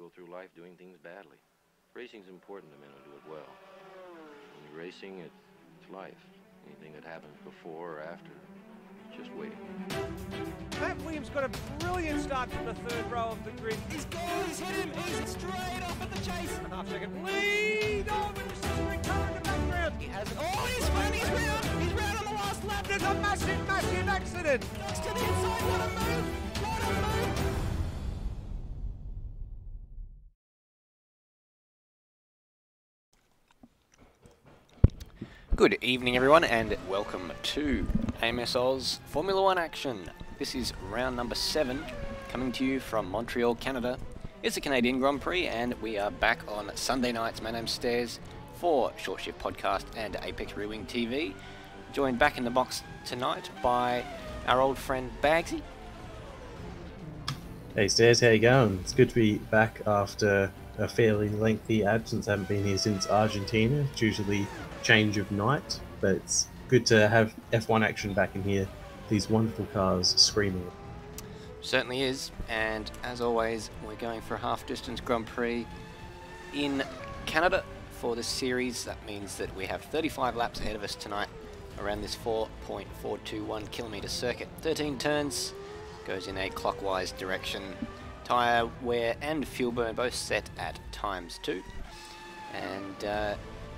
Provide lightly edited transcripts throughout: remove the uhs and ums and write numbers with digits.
go through life doing things badly. Racing's important to men who do it well. When you're racing, it's life. Anything that happens before or after, it's just waiting. Matt Williams got a brilliant start from the third row of the grid. He's gone, he's hit him, he's straight off at the chase. And a half-second lead. Oh, with the sizzling car in the background. He has it. Oh, he's round, he's round on the last lap. There's a massive, massive accident. Next to the inside, what a move, what a move. Good evening everyone and welcome to AMS Oz Formula 1 action. This is round number 7 coming to you from Montreal, Canada. It's a Canadian Grand Prix and we are back on Sunday nights. My name's Stairs for Short Shift Podcast and Apex Rear Wing TV. Joined back in the box tonight by our old friend Bazgy. Hey Stairs, how you going? It's good to be back after a fairly lengthy absence. I haven't been here since Argentina due to the change of night, but it's good to have F1 action back in here. These wonderful cars screaming. Certainly is, and as always we're going for a half-distance Grand Prix in Canada for this series. That means that we have 35 laps ahead of us tonight around this 4.421 kilometre circuit. 13 turns, goes in a clockwise direction. Tyre wear and fuel burn both set at ×2, and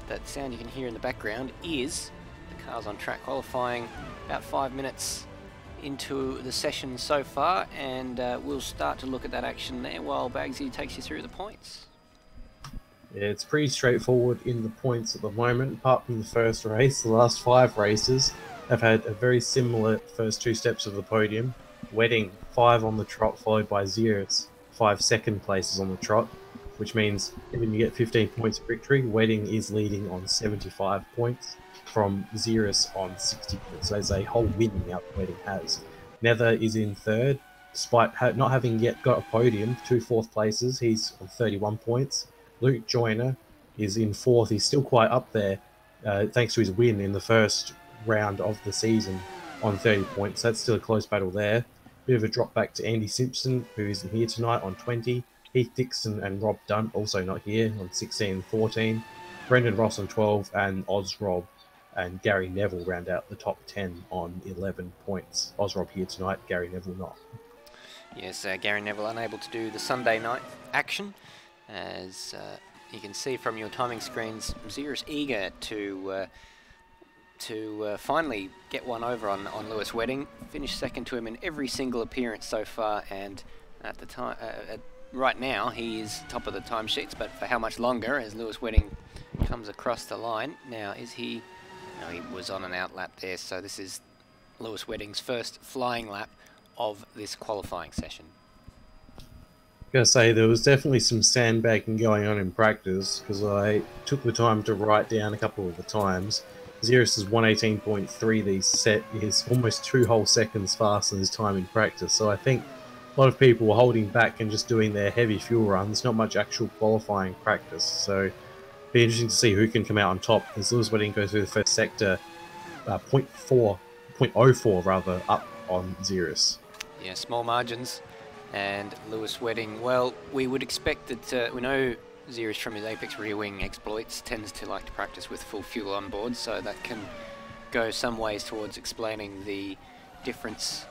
that sound you can hear in the background is the cars on track qualifying about 5 minutes into the session so far, and we'll start to look at that action there while Bazgy takes you through the points. Yeah, it's pretty straightforward in the points at the moment, apart from the first race. The last 5 races have had a very similar first 2 steps of the podium. Wedding 5 on the trot, followed by Xeris 5 second places on the trot, which means when you get 15 points of victory, Wedding is leading on 75 points from Xeris on 60 points. So there's a whole win out Wedding has. Nether is in third, despite not having yet got a podium, 2 fourth places. He's on 31 points. Luke Joyner is in fourth. He's still quite up there, thanks to his win in the first round of the season on 30 points. That's still a close battle there. Bit of a drop back to Andy Simpson, who isn't here tonight, on 20. Heath Dixon and Rob Dunt also not here on 16 and 14. Brendan Ross on 12, and Ozrob and Gary Neville round out the top 10 on 11 points. Ozrob here tonight, Gary Neville not. Yes, Gary Neville unable to do the Sunday night action. As you can see from your timing screens, Xeris eager to finally get one over on Lewis Wedding. Finished second to him in every single appearance so far, and at the time, right now he is top of the timesheets, but for how much longer as Lewis Wedding comes across the line? Now, is he... No, he was on an out lap there, so this is Lewis Wedding's first flying lap of this qualifying session. Gotta say, there was definitely some sandbagging going on in practice, because I took the time to write down a couple of the times. Xeris is 118.3. These set is almost 2 whole seconds faster than his time in practice, so I think a lot of people were holding back and just doing their heavy fuel runs, not much actual qualifying practice. So it'll be interesting to see who can come out on top, because Lewis Wedding goes through the first sector 0.04 rather up on Xeris. Yeah, small margins. And Lewis Wedding, well, we would expect that, we know Xeris from his Apex Rear Wing exploits tends to like to practice with full fuel on board, so that can go some ways towards explaining the difference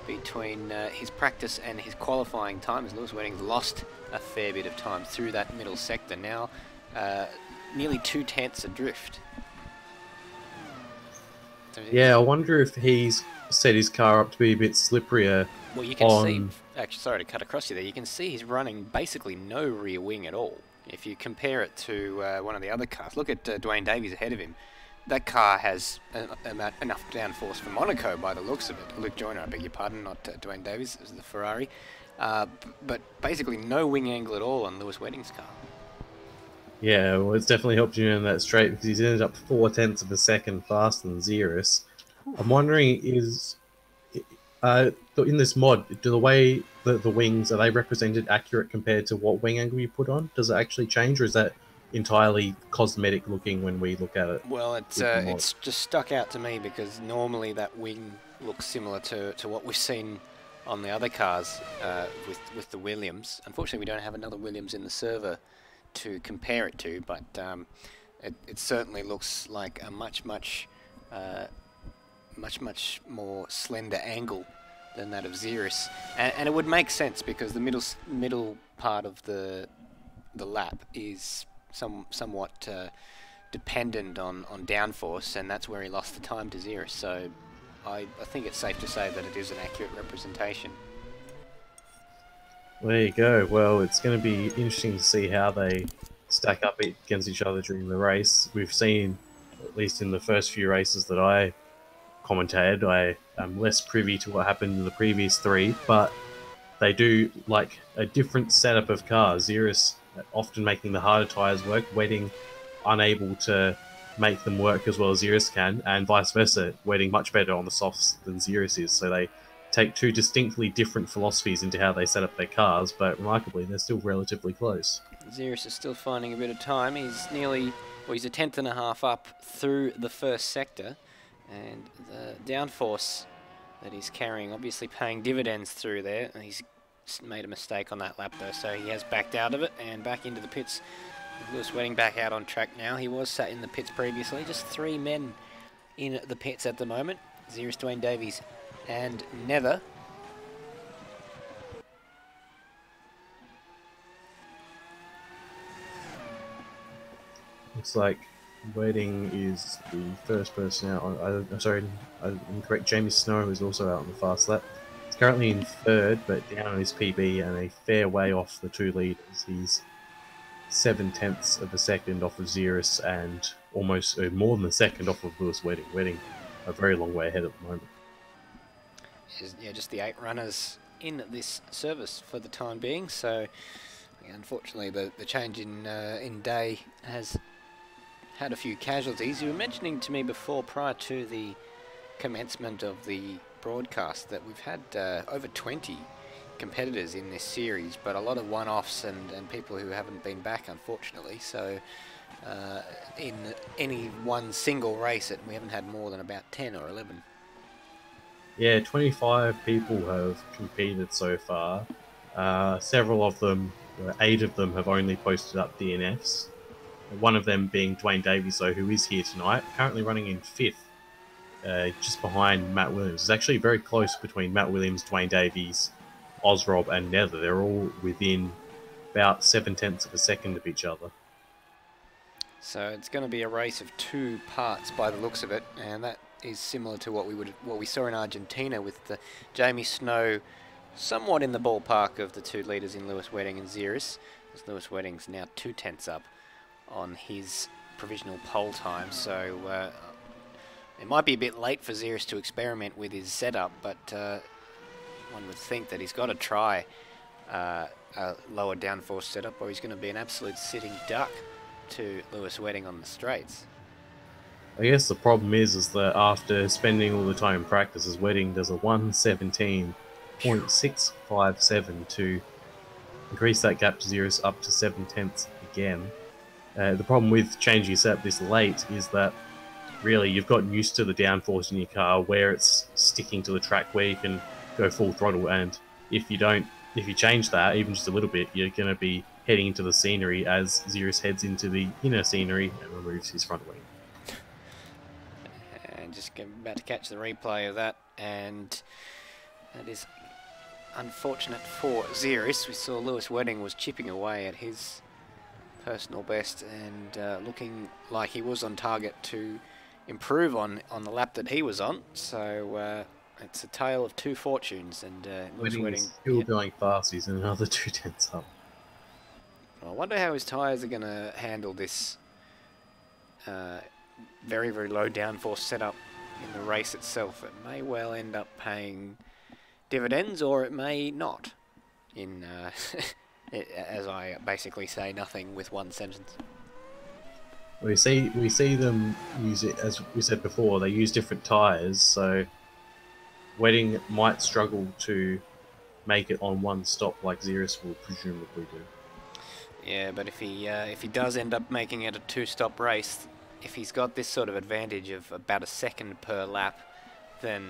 between his practice and his qualifying time, as Lewis Wedding's lost a fair bit of time through that middle sector now, nearly 2/10 adrift. Yeah, I wonder if he's set his car up to be a bit slipperier. Well, you can see, actually, sorry to cut across you there, you can see he's running basically no rear wing at all. If you compare it to one of the other cars, look at Dwayne Davies ahead of him. That car has enough downforce for Monaco by the looks of it. Luke Joyner, I beg your pardon, not Dwayne Davies, it was the Ferrari. But basically no wing angle at all on Lewis Wedding's car. Yeah, well, it's definitely helped you in that straight, because he's ended up 0.4 of a second faster than Xeris. I'm wondering, is in this mod, do the way the wings, are they represented accurate compared to what wing angle you put on? Does it actually change, or is that entirely cosmetic looking when we look at it? Well, it's just stuck out to me because normally that wing looks similar to what we've seen on the other cars with the Williams. Unfortunately, we don't have another Williams in the server to compare it to, but it certainly looks like a much more slender angle than that of Xeris, and it would make sense because the middle part of the lap is somewhat dependent on downforce, and that's where he lost the time to Xeris. So I think it's safe to say that it is an accurate representation. There you go. Well, it's going to be interesting to see how they stack up against each other during the race. We've seen, at least in the first few races that I commentated, I am less privy to what happened in the previous 3, but they do like a different setup of cars. Xeris often making the harder tyres work, Wedding unable to make them work as well as Xeris can, and vice versa, Wedding much better on the softs than Xeris is. So they take two distinctly different philosophies into how they set up their cars, but remarkably they're still relatively close. Xeris is still finding a bit of time. He's he's a tenth and a half up through the first sector, and the downforce that he's carrying obviously paying dividends through there. He's made a mistake on that lap though, so he has backed out of it and back into the pits. Lewis Wedding back out on track now. He was sat in the pits previously. Just 3 men in the pits at the moment. Xeris, Dwayne Davies and Nether. Looks like Wedding is the first person out on... sorry, I'm incorrect. Jamie Snow is also out on the fast lap. He's currently in 3rd, but down on his PB and a fair way off the 2 leaders. He's 7/10 of a second off of Xeris and almost more than a second off of Lewis Wedding. Wedding a very long way ahead at the moment. Yeah, just the 8 runners in this service for the time being. So, unfortunately, the change in day has had a few casualties. You were mentioning to me before, prior to the commencement of the broadcast, that we've had over 20 competitors in this series, but a lot of one-offs and people who haven't been back, unfortunately. So in any one single race, we haven't had more than about 10 or 11. Yeah, 25 people have competed so far. Several of them, 8 of them, have only posted up DNFs. One of them being Dwayne Davies, though, who is here tonight, currently running in 5th, just behind Matt Williams. It's actually very close between Matt Williams, Dwayne Davies, Ozrob and Nether. They're all within about 7/10 of a second of each other. So it's going to be a race of 2 parts by the looks of it, and that is similar to what we saw in Argentina, with the Jamie Snow somewhat in the ballpark of the 2 leaders in Lewis Wedding and Xeris, as Lewis Wedding's now 2/10 up on his provisional pole time. So it might be a bit late for Xeris to experiment with his setup, but one would think that he's got to try a lower downforce setup, or he's going to be an absolute sitting duck to Lewis Wedding on the straights. I guess the problem is that after spending all the time in practice, his Wedding does a 1:17.657 to increase that gap to Xeris up to 7/10 again. The problem with changing your setup this late is that really you've gotten used to the downforce in your car, where it's sticking to the track, where you can go full throttle, and if you change that even just a little bit, you're going to be heading into the scenery as Xeris heads into the inner scenery and removes his front wing. And just about to catch the replay of that, and that is unfortunate for Xeris. We saw Lewis Wedding was chipping away at his personal best and looking like he was on target to improve on the lap that he was on. So it's a tale of 2 fortunes, and Lewis Wedding still going fast. He's in another 2/10 up. I wonder how his tyres are going to handle this very, very low downforce setup in the race itself. It may well end up paying dividends, or it may not. As I basically say nothing with one sentence. We see them use it, as we said before, they use different tyres, so Wedding might struggle to make it on one stop like Xeris will presumably do. Yeah, but if he does end up making it a 2-stop race, if he's got this sort of advantage of about a second per lap, then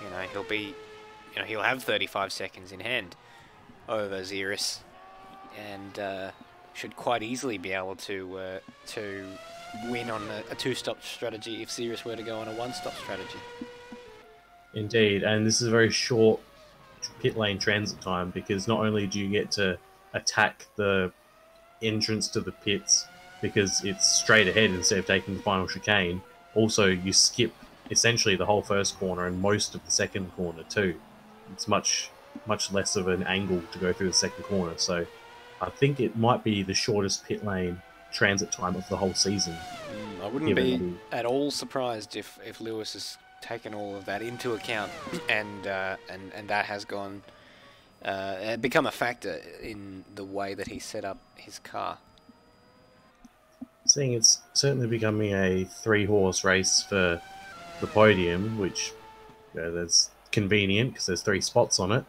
you know, he'll be you know, he'll have 35 seconds in hand over Xeris, and should quite easily be able to win on a two-stop strategy if Xeris were to go on a one-stop strategy. Indeed, and this is a very short pit lane transit time, because not only do you get to attack the entrance to the pits because it's straight ahead instead of taking the final chicane, also you skip essentially the whole first corner and most of the second corner too. It's much less of an angle to go through the second corner, so I think it might be the shortest pit lane transit time of the whole season. I wouldn't be at all surprised if Lewis has taken all of that into account, and that has gone become a factor in the way that he set up his car. Seeing it's certainly becoming a 3-horse race for the podium, which that's convenient because there's 3 spots on it.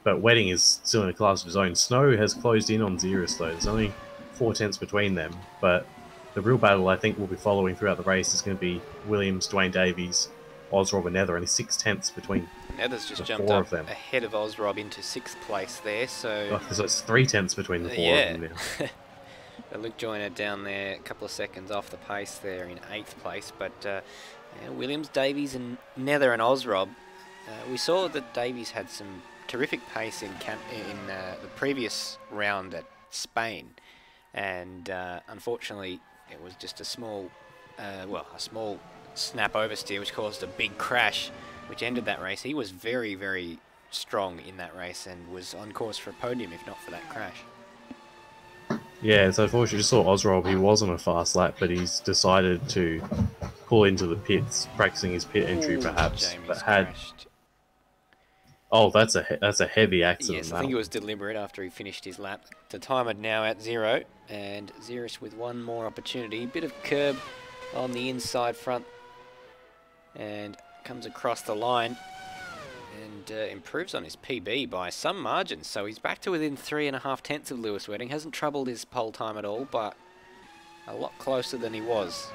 But Wedding is still in a class of his own. Snow has closed in on Xeris though. There's only 4 tenths between them, but the real battle I think we'll be following throughout the race is going to be Williams, Dwayne Davies, Ozrob and Nether. Only 6 tenths between Nether's just jumped up ahead of Ozrob into 6th place there, so it's 3 tenths between the 4 of them now. Luke Joyner down there a couple of seconds off the pace there in 8th place, but Williams, Davies and Nether and Ozrob, we saw that Davies had some terrific pace in the previous round at Spain, and unfortunately it was just a small snap oversteer which caused a big crash which ended that race. He was very, very strong in that race and was on course for a podium if not for that crash. Yeah, so unfortunately, just saw Ozrob. He was on a fast lap, but he's decided to pull into the pits, practicing his pit entry perhaps. Jamie's but had crashed. Oh, that's a heavy accident. Yes, I think it was deliberate after he finished his lap. The timer now at 0, and Xeris with one more opportunity. Bit of curb on the inside front, and comes across the line, and improves on his PB by some margin. So he's back to within 3.5 tenths of Lewis Wedding. Hasn't troubled his pole time at all, but a lot closer than he was.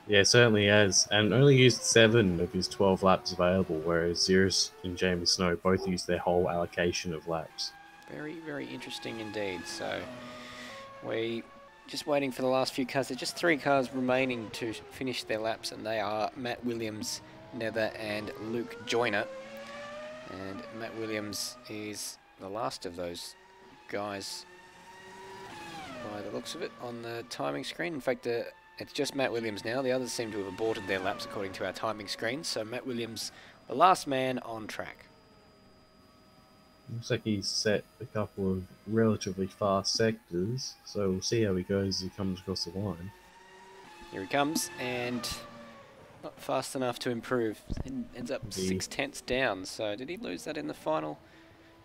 Yeah, certainly has, and only used 7 of his 12 laps available, whereas Xeris and Jamie Snow both used their whole allocation of laps. Very, very interesting indeed. So we just waiting for the last few cars. There's just 3 cars remaining to finish their laps, and they are Matt Williams, Nether and Luke Joyner. And Matt Williams is the last of those guys by the looks of it on the timing screen. In fact, it's just Matt Williams now. The others seem to have aborted their laps according to our timing screen. So Matt Williams, the last man on track. Looks like he's set a couple of relatively fast sectors, so we'll see how he goes as he comes across the line. Here he comes, and not fast enough to improve. Ends up 6 tenths down. So did he lose that in the final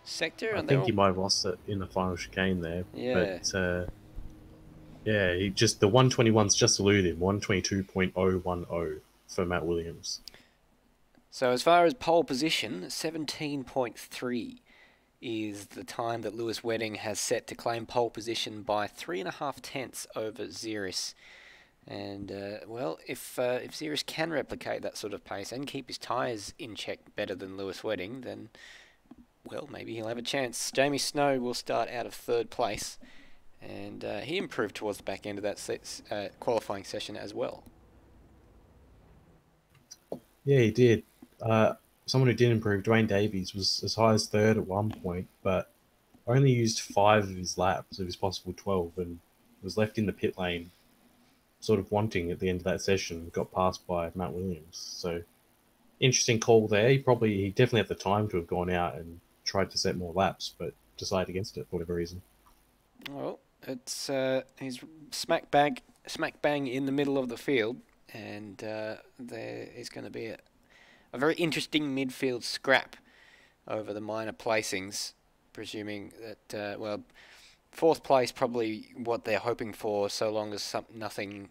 sector? I think he might have lost it in the final chicane there. Yeah. But yeah, the 121's just eluded him. 122.010 for Matt Williams. So as far as pole position, 17.3 is the time that Lewis Wedding has set to claim pole position by 3.5 tenths over Xeris. And, well, if Xeris can replicate that sort of pace and keep his tyres in check better than Lewis Wedding, then, well, maybe he'll have a chance. Jamie Snow will start out of 3rd place, and he improved towards the back end of that qualifying session as well. Yeah, he did. Someone who did improve, Dwayne Davies, was as high as 3rd at one point, but only used 5 of his laps of his possible 12 and was left in the pit lane sort of wanting at the end of that session, got passed by Matt Williams. So, interesting call there. He definitely had the time to have gone out and tried to set more laps, but decided against it for whatever reason. Well, it's he's smack bang in the middle of the field, and there is going to be a very interesting midfield scrap over the minor placings, presuming that, well, 4th place probably what they're hoping for, so long as nothing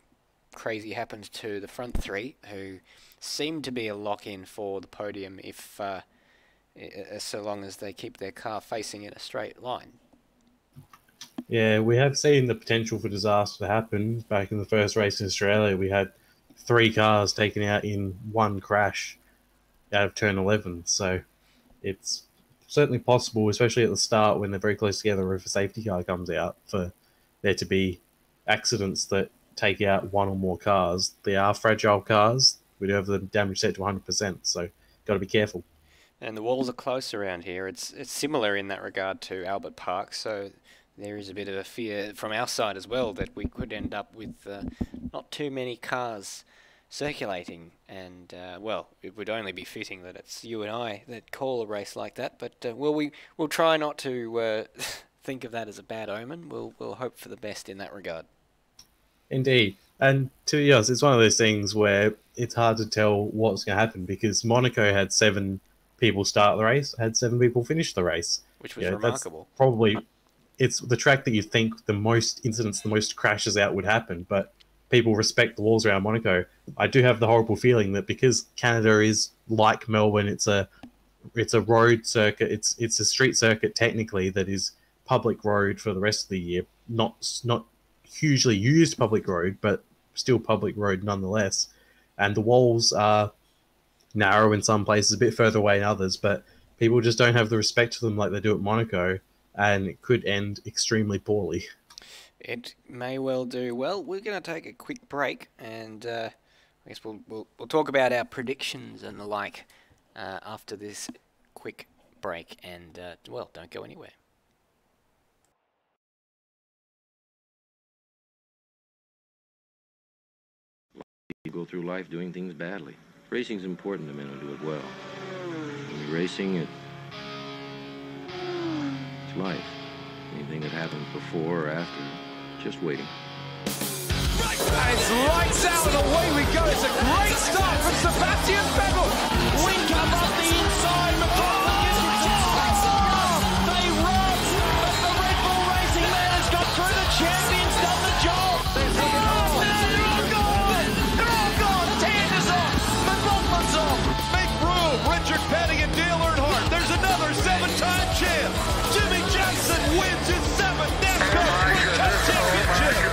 crazy happens to the front 3, who seem to be a lock-in for the podium if so long as they keep their car facing in a straight line. Yeah, we have seen the potential for disaster to happen. Back in the first race in Australia, we had 3 cars taken out in one crash. out of turn 11. So it's certainly possible, especially at the start when they're very close together, if a safety car comes out, for there to be accidents that take out one or more cars. They are fragile cars. We do have the damage set to 100%, so got to be careful. And the walls are close around here. It's similar in that regard to Albert Park, so there is a bit of a fear from our side as well that we could end up with not too many cars circulating. And, well, it would only be fitting that it's you and I that call a race like that. But, we'll try not to think of that as a bad omen. We'll hope for the best in that regard. Indeed. And to be honest, it's one of those things where it's hard to tell what's going to happen, because Monaco had 7 people start the race, had 7 people finish the race. Which was remarkable. Probably, it's the track that you think the most incidents, the most crashes out would happen, but people respect the walls around Monaco. I do have the horrible feeling that because Canada is like Melbourne, it's a road circuit, it's a street circuit technically that is public road for the rest of the year, not hugely used public road, but still public road nonetheless. And the walls are narrow in some places, a bit further away in others, but people just don't have the respect for them like they do at Monaco, and it could end extremely poorly. It may well do. Well, we're going to take a quick break, and I guess we'll talk about our predictions and the like after this quick break. And well, don't go anywhere. You go through life doing things badly. Racing's important to men who do it well. When you're racing, it's life. Anything that happens before or after, just waiting. And it's lights out and away we go. It's a great start from Sebastian Vettel. We come up the inside. They run, but the Red Bull Racing man has got through. The champion's done the job. They're all gone. Tanner's off. McLaughlin's off. Make room. Richard Petty and Dale Earnhardt. There's another 7-time champ. Jimmy Johnson wins his 7th NASCAR Sprint Cup championship.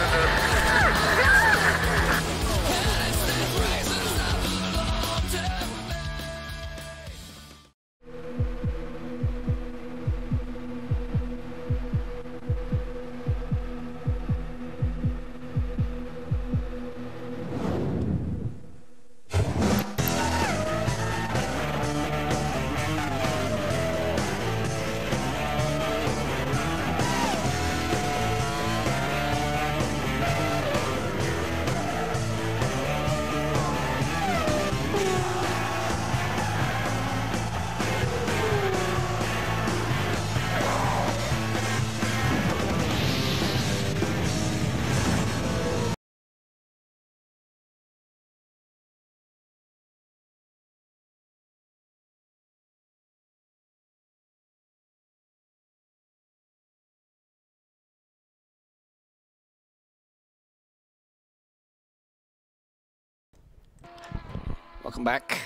Welcome back.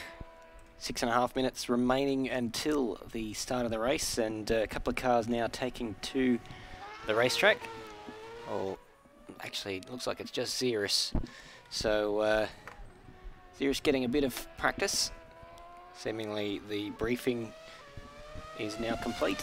6.5 minutes remaining until the start of the race, and a couple of cars now taking to the racetrack. Or actually, it looks like it's just Xeris. So Xeris getting a bit of practice. Seemingly the briefing is now complete.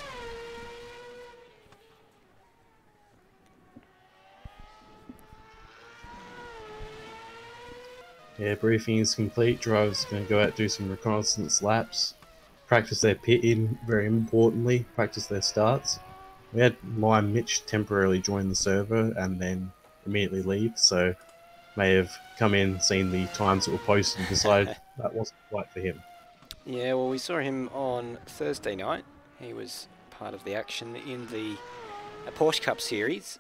Yeah, briefing is complete. Drivers are going to go out, do some reconnaissance laps, practice their pit in, very importantly, practice their starts. We had my Mitch temporarily join the server and then immediately leave, so may have come in, seen the times that were posted and decided that wasn't quite for him. Yeah, well, we saw him on Thursday night. He was part of the action in the Porsche Cup series,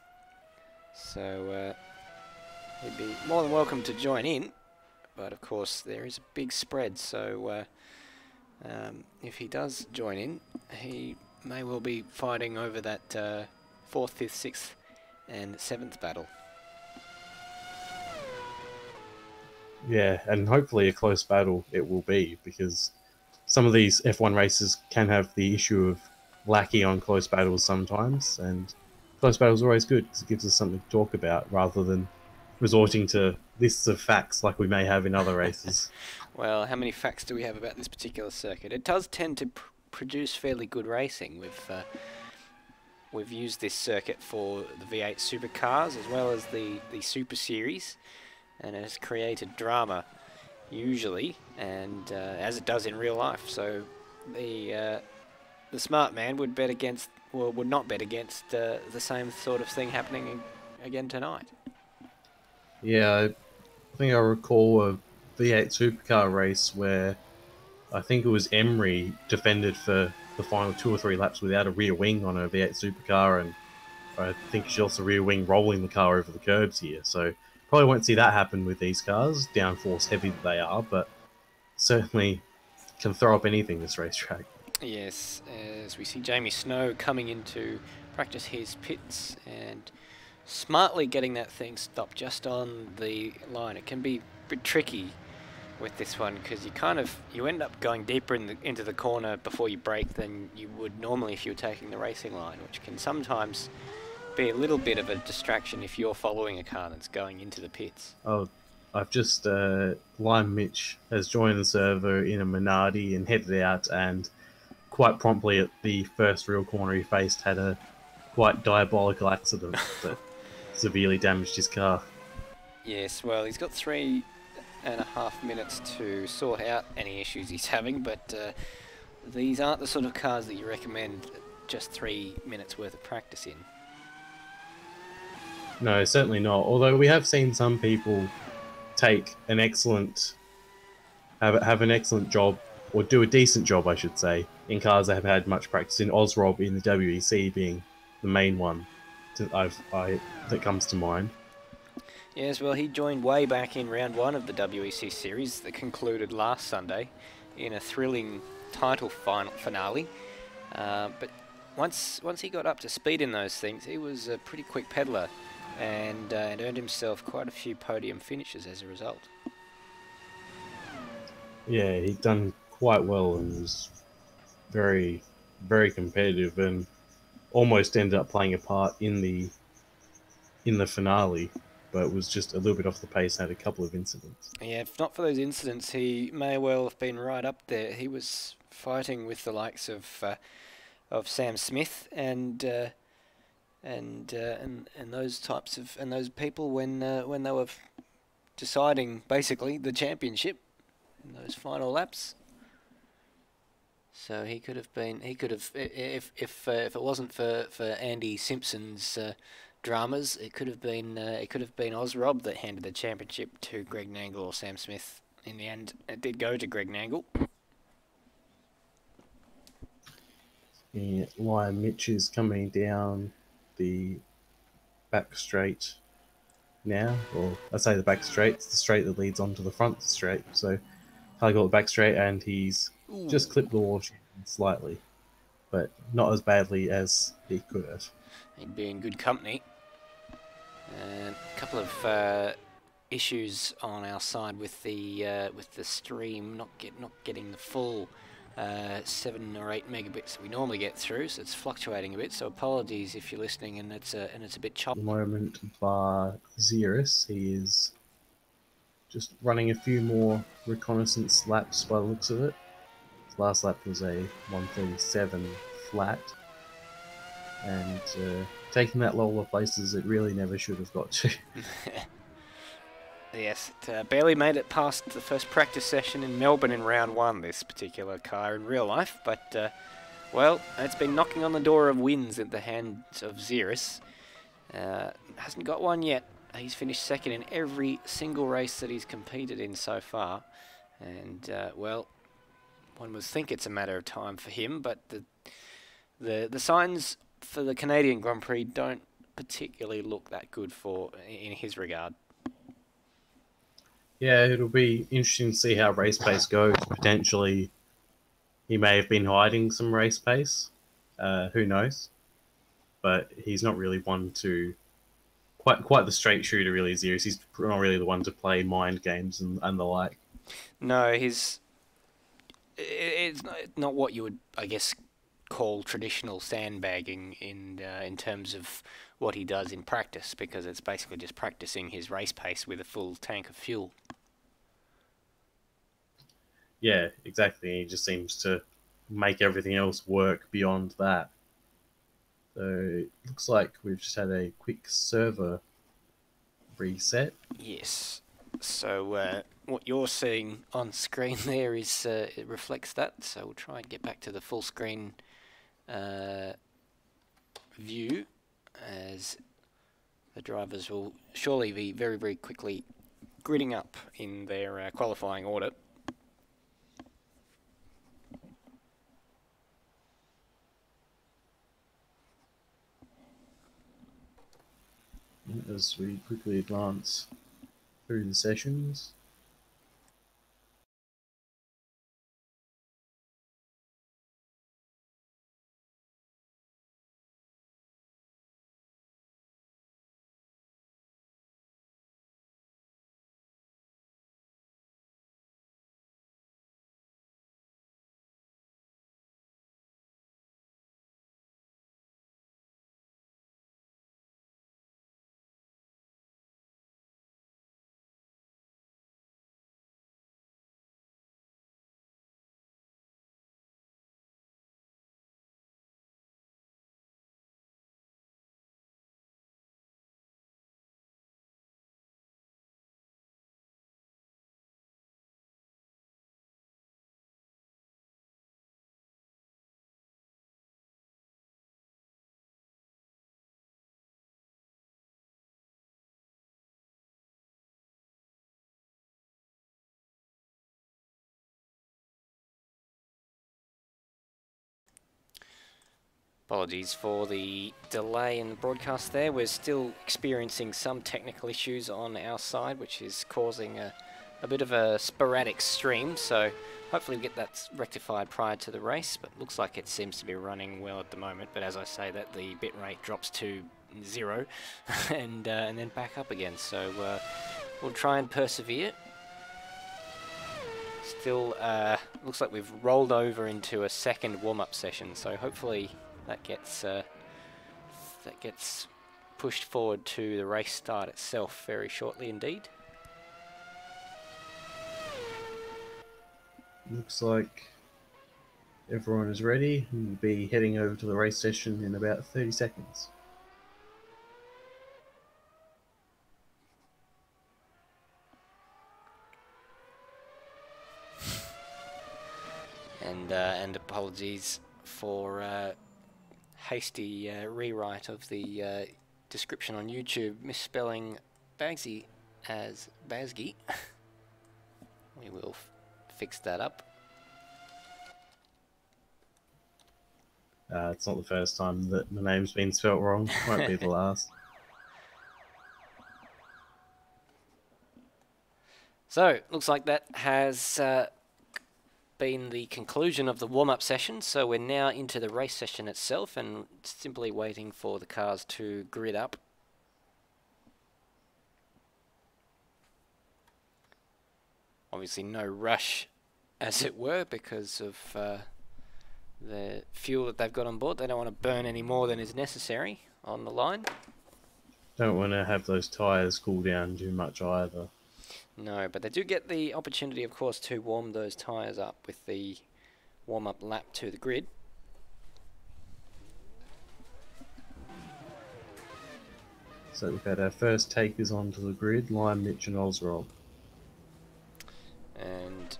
so he'd be more than welcome to join in. But of course there is a big spread, so if he does join in, he may well be fighting over that 4th, 5th, 6th and 7th battle. Yeah, and hopefully a close battle it will be, because some of these F1 races can have the issue of lacking on close battles sometimes, and close battles are always good because it gives us something to talk about rather than resorting to lists of facts like we may have in other races. Well, how many facts do we have about this particular circuit? It does tend to produce fairly good racing. We've used this circuit for the V8 supercars as well as the Super Series, and it has created drama usually, and as it does in real life. So the smart man would bet against, well, would not bet against the same sort of thing happening again tonight. Yeah, I think I recall a V8 supercar race where I think it was Emery defended for the final 2 or 3 laps without a rear wing on a V8 supercar, and I think she also rear wing rolling the car over the curbs here. So probably won't see that happen with these cars, downforce heavy that they are, but certainly can throw up anything this racetrack. Yes, as we see Jamie Snow coming in to practice his pits and smartly getting that thing stopped just on the line. It can be a bit tricky with this one because you end up going deeper into the corner before you brake than you would normally if you were taking the racing line, which can sometimes be a little bit of a distraction if you're following a car that's going into the pits. Oh, I've just Lime Mitch has joined the server in a Minardi and headed out, and quite promptly at the first real corner he faced had a quite diabolical accident that severely damaged his car. Yes, well, he's got 3.5 minutes to sort out any issues he's having, but these aren't the sort of cars that you recommend just 3 minutes worth of practice in. No, certainly not. Although we have seen some people take an excellent, have an excellent job, or do a decent job, I should say, in cars that have had much practice. In Ozrob in the WEC being the main one that comes to mind. Yes, well, he joined way back in round 1 of the WEC series that concluded last Sunday in a thrilling title finale. But once he got up to speed in those things, he was a pretty quick peddler and earned himself quite a few podium finishes as a result. Yeah, he'd done quite well and was very, very competitive and almost ended up playing a part in the finale, but was just a little bit off the pace and had a couple of incidents. Yeah, if not for those incidents, he may well have been right up there. He was fighting with the likes of Sam Smith and those types of those people when they were deciding basically the championship in those final laps. So he could have if it wasn't for Andy Simpson's dramas, it could have been Ozrob that handed the championship to Greg Nangle or Sam Smith. In the end, it did go to Greg Nangle. Yeah, Lion Mitch is coming down the back straight now, or I say the back straight, it's the straight that leads onto the front straight. So I got the back straight and he's just clipped the wall slightly, but not as badly as he could have. He'd be in good company. And a couple of issues on our side with the stream not getting the full 7 or 8 megabits that we normally get through, so it's fluctuating a bit. So apologies if you're listening and it's a bit choppy. At the moment, bar Xeris, he is just running a few more reconnaissance laps by the looks of it. His last lap was a 137 flat, and taking that lower places it really never should have got to. Yes, it barely made it past the first practice session in Melbourne in round 1, this particular car in real life, but well, it's been knocking on the door of wins at the hands of Xeris. Hasn't got one yet. He's finished second in every single race that he's competed in so far, and well, one would think it's a matter of time for him, but the signs for the Canadian Grand Prix don't particularly look that good in his regard. Yeah, it'll be interesting to see how race pace goes. Potentially, he may have been hiding some race pace. Who knows? But he's not really one to quite the straight shooter. Really, Xeris. He's not really the one to play mind games and the like. No, it's not what you would, I guess, call traditional sandbagging in terms of what he does in practice, because it's basically just practicing his race pace with a full tank of fuel. Yeah, exactly. He just seems to make everything else work beyond that. So it looks like we've just had a quick server reset. Yes. So what you're seeing on screen there is it reflects that. So we'll try and get back to the full screen view, as the drivers will surely be very, very quickly gridding up in their qualifying order. As we quickly advance through the sessions. Apologies for the delay in the broadcast there. We're still experiencing some technical issues on our side, which is causing a bit of a sporadic stream. So hopefully we get that rectified prior to the race, but looks like it seems to be running well at the moment. But as I say, that the bit rate drops to 0 and then back up again. So we'll try and persevere. Still looks like we've rolled over into a second warm-up session, so hopefully that gets pushed forward to the race start itself very shortly indeed. Looks like everyone is ready. We'll be heading over to the race session in about 30 seconds. And apologies for hasty rewrite of the description on YouTube, misspelling Bazgy as Bazgy. We will fix that up. It's not the first time that my name's been spelt wrong. Won't be the last. So, looks like that has been the conclusion of the warm-up session, so we're now into the race session itself and simply waiting for the cars to grid up. Obviously no rush, as it were, because of the fuel that they've got on board. They don't want to burn any more than is necessary on the line. Don't want to have those tyres cool down too much either. No, but they do get the opportunity, of course, to warm those tyres up with the warm-up lap to the grid. So we've had our first takers onto the grid, Lime, Mitch and Ozrob. And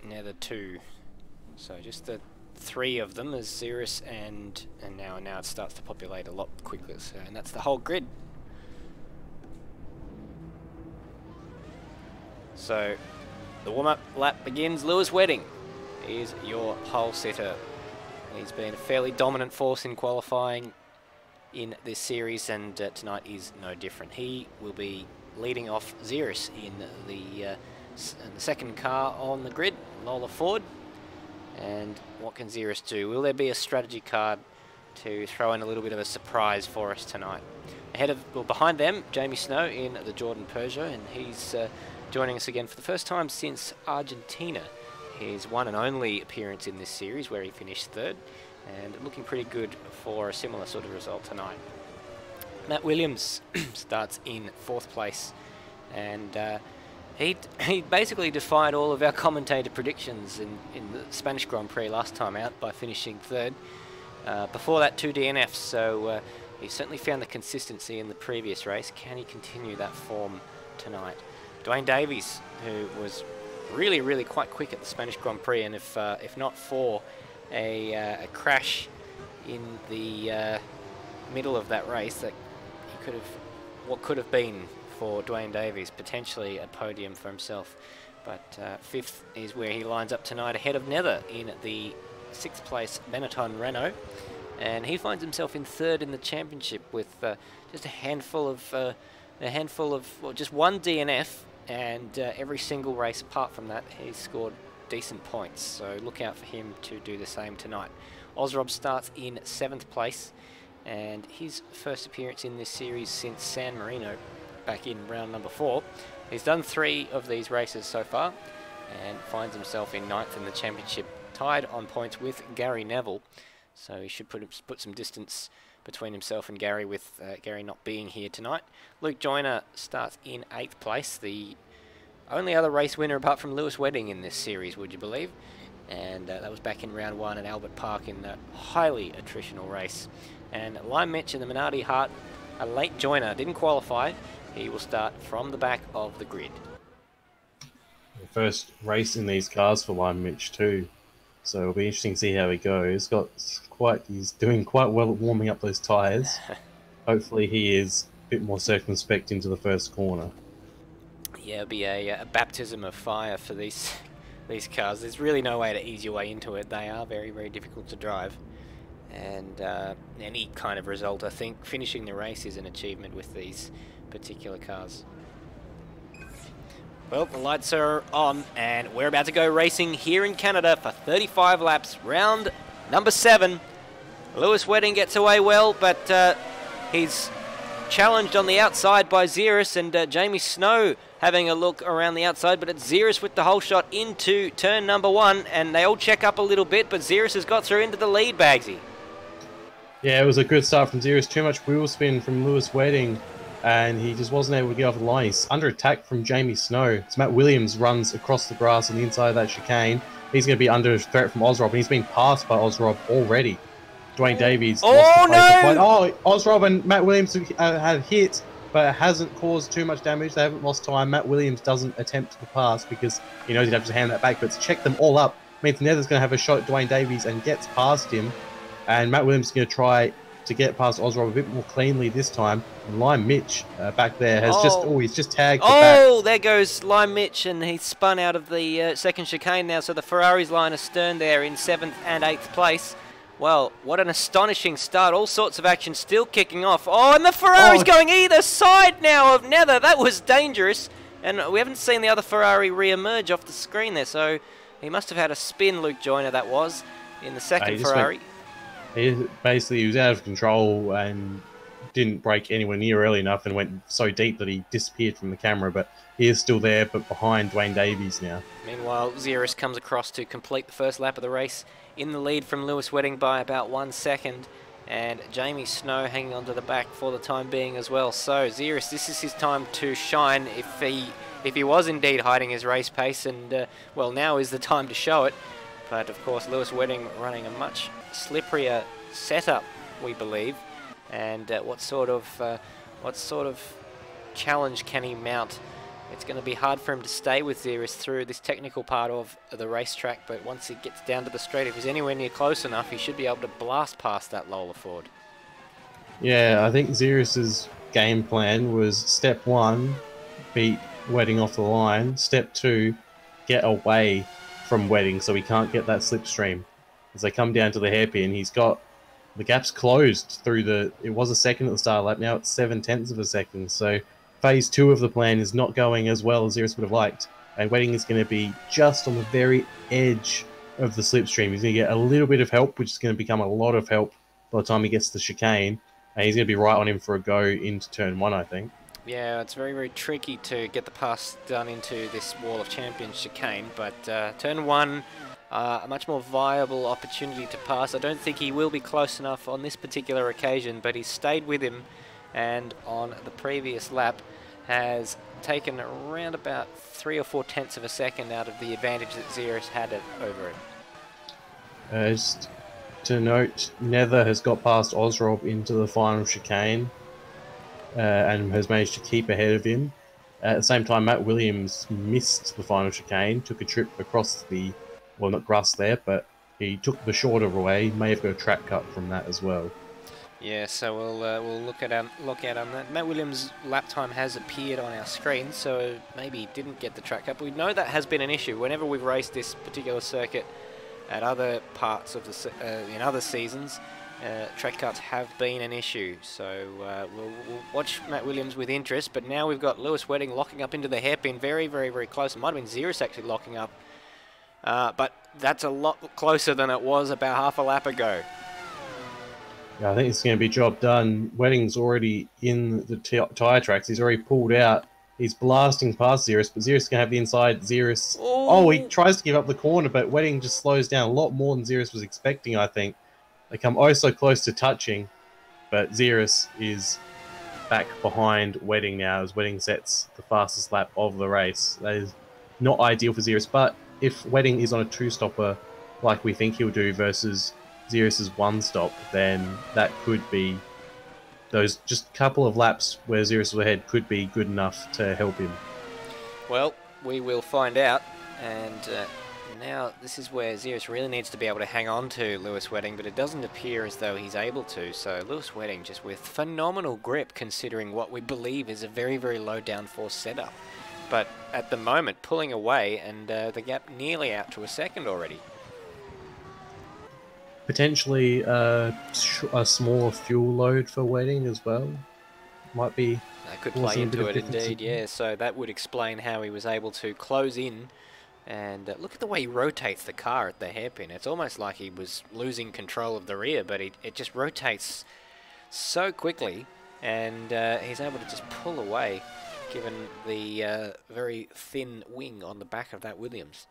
now the two. So just the 3 of them as Xeris and now it starts to populate a lot quicker. So, and that's the whole grid. So the warm-up lap begins. Lewis Wedding is your pole sitter. He's been a fairly dominant force in qualifying in this series, and tonight is no different. He will be leading off Xeris in the second car on the grid, Lola Ford. And what can Xeris do? Will there be a strategy card to throw in a little bit of a surprise for us tonight? Behind them, Jamie Snow in the Jordan Peugeot, and he's joining us again for the first time since Argentina. His one and only appearance in this series, where he finished 3rd, and looking pretty good for a similar sort of result tonight. Matt Williams starts in 4th place, and He basically defied all of our commentator predictions in the Spanish Grand Prix last time out by finishing third. Before that, 2 DNFs, so he certainly found the consistency in the previous race. Can he continue that form tonight? Dwayne Davies, who was really quite quick at the Spanish Grand Prix, and if not for a crash in the middle of that race, that he could have, what could have been for Dwayne Davies, potentially a podium for himself. But 5th is where he lines up tonight, ahead of Nether in the 6th place Benetton Renault, and he finds himself in 3rd in the championship with just a handful of well, just 1 DNF, and every single race apart from that he's scored decent points, so look out for him to do the same tonight. Osrob starts in 7th place, and his first appearance in this series since San Marino back in round number 4. He's done 3 of these races so far and finds himself in 9th in the championship, tied on points with Gary Neville, so he should put some distance between himself and Gary, with Gary not being here tonight. Luke Joyner starts in 8th place, the only other race winner apart from Lewis Wedding in this series, would you believe? And that was back in round 1 at Albert Park in that highly attritional race. And Lime Mitch and the Minardi Hart, a late joiner, didn't qualify. He will start from the back of the grid. The first race in these cars for Lime Mitch too, so it'll be interesting to see how he goes. He's doing quite well at warming up those tyres. Hopefully he is a bit more circumspect into the first corner. Yeah, it'll be a baptism of fire for these cars. There's really no way to ease your way into it. They are very difficult to drive, and any kind of result, I think finishing the race is an achievement with these particular cars. Well, the lights are on and we're about to go racing here in Canada for 35 laps, round number 7. Lewis Wedding gets away well, but he's challenged on the outside by Xeris, and Jamie Snow having a look around the outside, but it's Xeris with the whole shot into turn number 1, and they all check up a little bit, but Xeris has got through into the lead, Bagsy. Yeah, it was a good start from Xeris. Too much wheel spin from Lewis Wedding, and he just wasn't able to get off the line. He's under attack from Jamie Snow. So Matt Williams runs across the grass on the inside of that chicane. He's going to be under threat from Osrob, and he's been passed by Osrob already. Dwayne Davies lost the pace. Oh, Osrob and Matt Williams have hit, but it hasn't caused too much damage. They haven't lost time. Matt Williams doesn't attempt to pass because he knows he'd have to hand that back, but to check them all up means Nether's going to have a shot at Dwayne Davies and gets past him, and Matt Williams is going to try to get past Osrob a bit more cleanly this time. And Lime Mitch back there has he's just tagged the back. There goes Lime Mitch, and he's spun out of the second chicane now, so the Ferrari's line astern there in 7th and 8th place. Well, what an astonishing start. All sorts of action still kicking off. Oh, and the Ferrari's going either side now of Nether. That was dangerous. And we haven't seen the other Ferrari re-emerge off the screen there, so he must have had a spin, Luke Joyner, that was, in the second Ferrari. He was out of control and didn't brake anywhere near early enough and went so deep that he disappeared from the camera, but he is still there, but behind Dwayne Davies now. Meanwhile, Xeris comes across to complete the first lap of the race, in the lead from Lewis Wedding by about 1 second, and Jamie Snow hanging on to the back for the time being as well. So Xeris, this is his time to shine if he was indeed hiding his race pace, and well, now is the time to show it. But of course, Lewis Wedding running a much slipperier setup, we believe. And what sort of challenge can he mount? It's going to be hard for him to stay with Xeris through this technical part of the racetrack, but once he gets down to the straight, if he's anywhere near close enough, he should be able to blast past that Lola Ford. Yeah, I think Xeris's game plan was step 1, beat Wedding off the line. Step 2, get away from Wedding so he can't get that slipstream. As they come down to the hairpin, he's got the gaps closed through it was a second at the start of the lap, now it's 0.7 of a second, so phase 2 of the plan is not going as well as Xeris would have liked, and Wedding is going to be just on the very edge of the slipstream. He's going to get a little bit of help, which is going to become a lot of help by the time he gets to the chicane, and he's going to be right on him for a go into turn 1, I think. Yeah, it's very tricky to get the pass done into this Wall of Champions chicane, but turn 1, a much more viable opportunity to pass. I don't think he will be close enough on this particular occasion, but he's stayed with him, and on the previous lap, has taken around about 3 or 4 tenths of a second out of the advantage that Xeris had over it. Just to note, Nether has got past Ozrob into the final chicane and has managed to keep ahead of him. At the same time, Matt Williams missed the final chicane, took a trip across the, well, not grass there, but he took the shorter way, may have got a track cut from that as well. Yeah, so we'll look out on that. Matt Williams' lap time has appeared on our screen, so maybe he didn't get the track cut. But we know that has been an issue whenever we've raced this particular circuit at other parts of the in other seasons. Track cuts have been an issue, so we'll watch Matt Williams with interest. But now we've got Lewis Wedding locking up into the hairpin, very, very, very close. It might have been Xeris actually locking up, but that's a lot closer than it was about half a lap ago. Yeah, I think it's going to be job done. Wedding's already in the tyre tracks. He's already pulled out. He's blasting past Xeris, but Xeris can have the inside. Xeris. Oh, he tries to give up the corner, but Wedding just slows down a lot more than Xeris was expecting, I think. They come oh so close to touching, but Xeris is back behind Wedding now as Wedding sets the fastest lap of the race. That is not ideal for Xeris, but if Wedding is on a two-stopper like we think he'll do versus Xeris' one-stop, then that could be those just couple of laps where Xeris was ahead could be good enough to help him. Well, we will find out, and now this is where Xeris really needs to be able to hang on to Lewis Wedding, but it doesn't appear as though he's able to, so Lewis Wedding just with phenomenal grip considering what we believe is a very, very low downforce setup. But at the moment, pulling away, and the gap nearly out to a second already. Potentially a smaller fuel load for Wedding as well. Might be. That could play into it indeed, yeah. So that would explain how he was able to close in. And look at the way he rotates the car at the hairpin. It's almost like he was losing control of the rear, but it just rotates so quickly. And he's able to just pull away, given the very thin wing on the back of that Williams.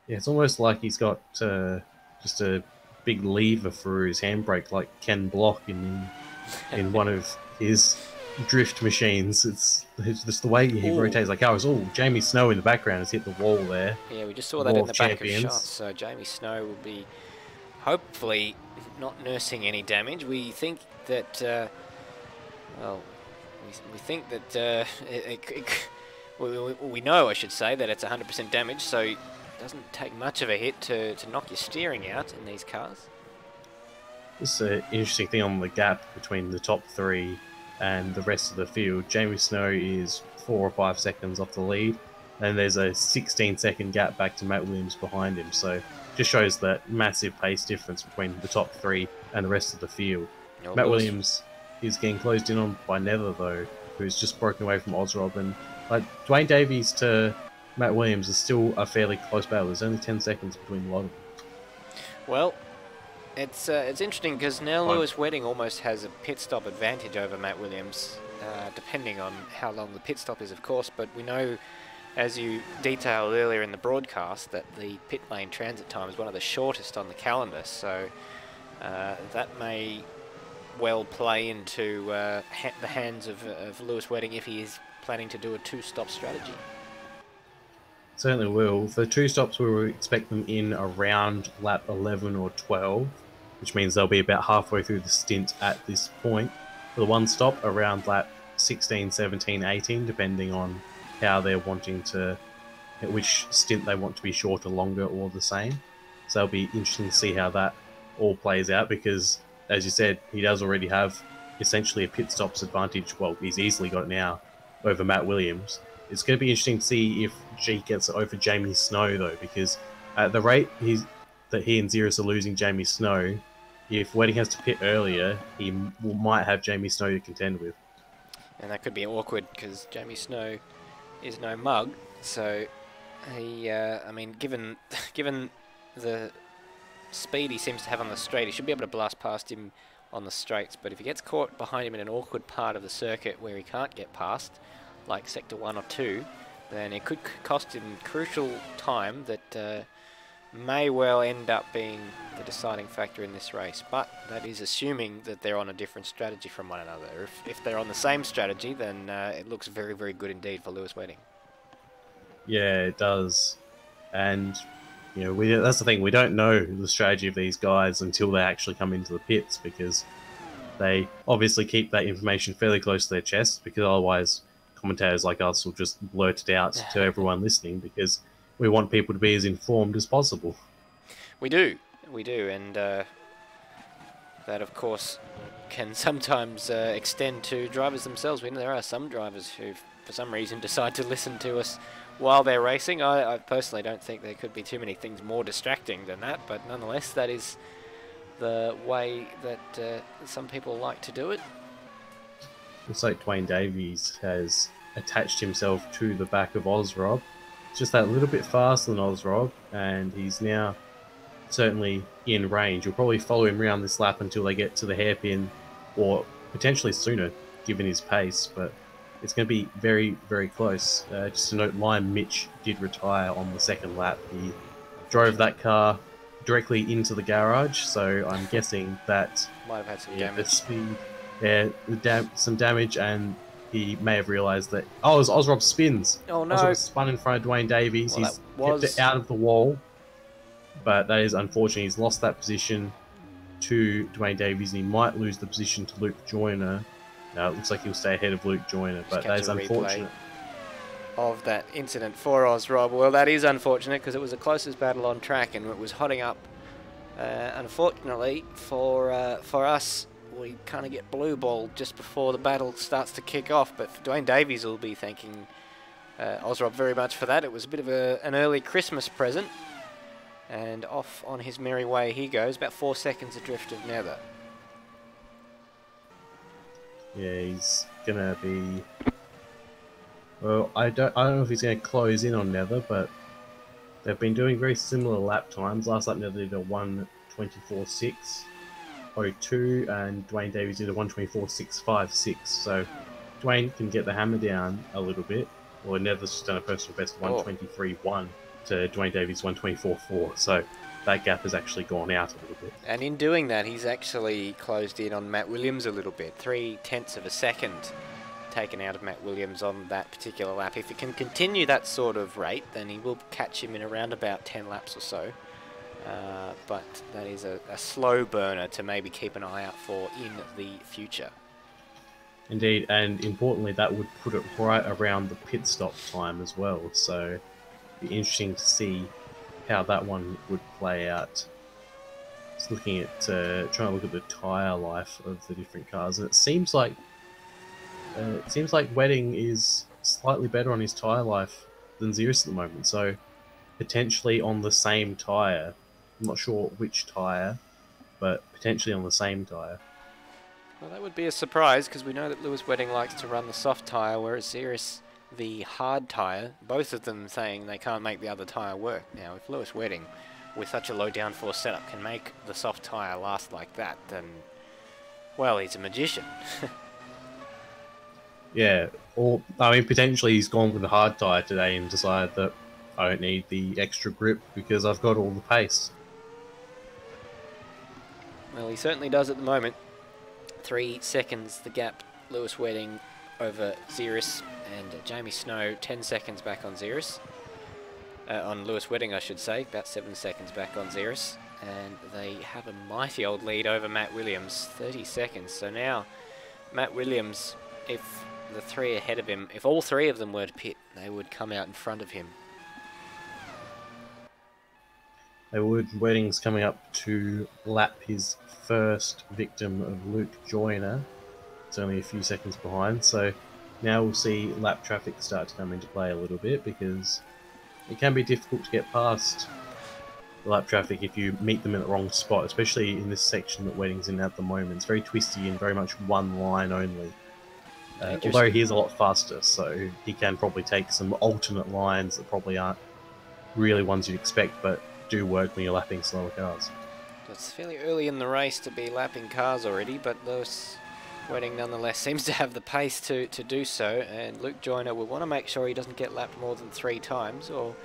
Yeah, it's almost like he's got just a big lever for his handbrake, like Ken Block in one of his drift machines. It's just the way he rotates like ours. Oh, Jamie Snow in the background has hit the wall there. Yeah, we just saw that in the back of shots. So Jamie Snow will be hopefully not nursing any damage. We think that, well, we think that we know, I should say, that it's 100% damage. So it doesn't take much of a hit to knock your steering out in these cars. This is an interesting thing on the gap between the top three and the rest of the field. Jamie Snow is 4 or 5 seconds off the lead, and there's a 16-second gap back to Matt Williams behind him. So just shows that massive pace difference between the top three and the rest of the field. Matt Williams is getting closed in on by Nether, though, who's just broken away from Ozrob. And Dwayne Davies to Matt Williams is still a fairly close battle. There's only 10 seconds between a lot of them. Well, it's interesting because now Lewis Wedding almost has a pit stop advantage over Matt Williams, depending on how long the pit stop is, of course. But we know, as you detailed earlier in the broadcast, that the pit lane transit time is one of the shortest on the calendar. So that may well play into the hands of Lewis Wedding if he is planning to do a two-stop strategy. Certainly will. For two stops, we will expect them in around lap 11 or 12, which means they'll be about halfway through the stint at this point. For the one stop, around lap 16, 17, 18, depending on how they're wanting to, at which stint they want to be shorter, longer, or the same. So it'll be interesting to see how that all plays out because, as you said, he does already have essentially a pit stops advantage. Well, he's easily got it now over Matt Williams. It's going to be interesting to see if G gets it over Jamie Snow, though, because at the rate that he and Xeris are losing Jamie Snow, if Wedding has to pit earlier, he might have Jamie Snow to contend with. And that could be awkward because Jamie Snow is no mug. So, he, I mean, given the speed he seems to have on the straight, he should be able to blast past him on the straights. But if he gets caught behind him in an awkward part of the circuit where he can't get past, like sector 1 or 2, then it could cost him crucial time that may well end up being the deciding factor in this race, but that is assuming that they're on a different strategy from one another. If they're on the same strategy, then it looks very, very good indeed for Lewis Wedding. Yeah, it does. And, you know, that's the thing. We don't know the strategy of these guys until they actually come into the pits, because they obviously keep that information fairly close to their chest, because otherwise commentators like us will just blurt it out to everyone listening, because we want people to be as informed as possible. We do, and that of course can sometimes extend to drivers themselves. We know there are some drivers who, for some reason, decide to listen to us while they're racing. I personally don't think there could be too many things more distracting than that, but nonetheless, that is the way that some people like to do it. Looks like Dwayne Davies has attached himself to the back of Ozrob, just that little bit faster than Ozrob, and he's now certainly in range. You'll probably follow him around this lap until they get to the hairpin, or potentially sooner, given his pace, but it's going to be very, very close. Just to note, Lime Mitch did retire on the second lap. He drove that car directly into the garage, so I'm guessing that might have had some the damage. speed, some damage, and he may have realised that, oh, it was Ozrob spins. Oh no! Ozrob spun in front of Dwayne Davies. Well, He's kept it out of the wall, but that is unfortunate. He's lost that position to Dwayne Davies, and he might lose the position to Luke Joyner. No, it looks like he'll stay ahead of Luke Joyner, but that is unfortunate. Of that incident for Ozrob. Well, that is unfortunate, because it was the closest battle on track, and it was hotting up. Unfortunately for us, we kind of get blue balled just before the battle starts to kick off. But Dwayne Davies will be thanking Ozrob very much for that. It was a bit of an early Christmas present, and off on his merry way he goes. About 4 seconds adrift of Nether. Yeah, he's gonna be. Well, I don't know if he's going to close in on Nether, but they've been doing very similar lap times. Last lap Nether did a 1:24.6.02, and Dwayne Davies did a 1:24.656. So Dwayne can get the hammer down a little bit. Well, Nether's just done a personal best 1:23.1 to Dwayne Davies 1:24.4. So that gap has actually gone out a little bit. And in doing that, he's actually closed in on Matt Williams a little bit. 0.3 of a second taken out of Matt Williams on that particular lap. If he can continue that sort of rate, then he will catch him in around about 10 laps or so. But that is a slow burner to maybe keep an eye out for in the future. Indeed, and importantly, that would put it right around the pit stop time as well. So it'd be interesting to see how that one would play out. Just looking at, trying to look at the tyre life of the different cars, and it seems like Wedding is slightly better on his tyre life than Xeris at the moment, so potentially on the same tyre. I'm not sure which tyre, but potentially on the same tyre. Well, that would be a surprise, because we know that Lewis Wedding likes to run the soft tyre, whereas Xeris the hard tyre, both of them saying they can't make the other tyre work. Now, if Lewis Wedding, with such a low downforce setup, can make the soft tyre last like that, then, well, he's a magician. Yeah, or I mean, potentially he's gone with the hard tyre today and decided that I don't need the extra grip because I've got all the pace. Well, he certainly does at the moment. 3 seconds the gap, Lewis Wedding over Xeris, and Jamie Snow 10 seconds back on Xeris. On Lewis Wedding, I should say, about 7 seconds back on Xeris. And they have a mighty old lead over Matt Williams, 30 seconds. So now, Matt Williams, if the three ahead of him, if all three of them were to pit, they would come out in front of him. They would. Wedding's coming up to lap his first victim of Luke Joyner. It's only a few seconds behind, so now we'll see lap traffic start to come into play a little bit, because it can be difficult to get past the lap traffic if you meet them in the wrong spot, especially in this section that Wedding's in at the moment. It's very twisty and very much one line only. Although he is a lot faster, so he can probably take some alternate lines that probably aren't really ones you'd expect, but do work when you're lapping slower cars. It's fairly early in the race to be lapping cars already, but Lewis Wedding nonetheless seems to have the pace to do so, and Luke Joyner will want to make sure he doesn't get lapped more than 3 times, or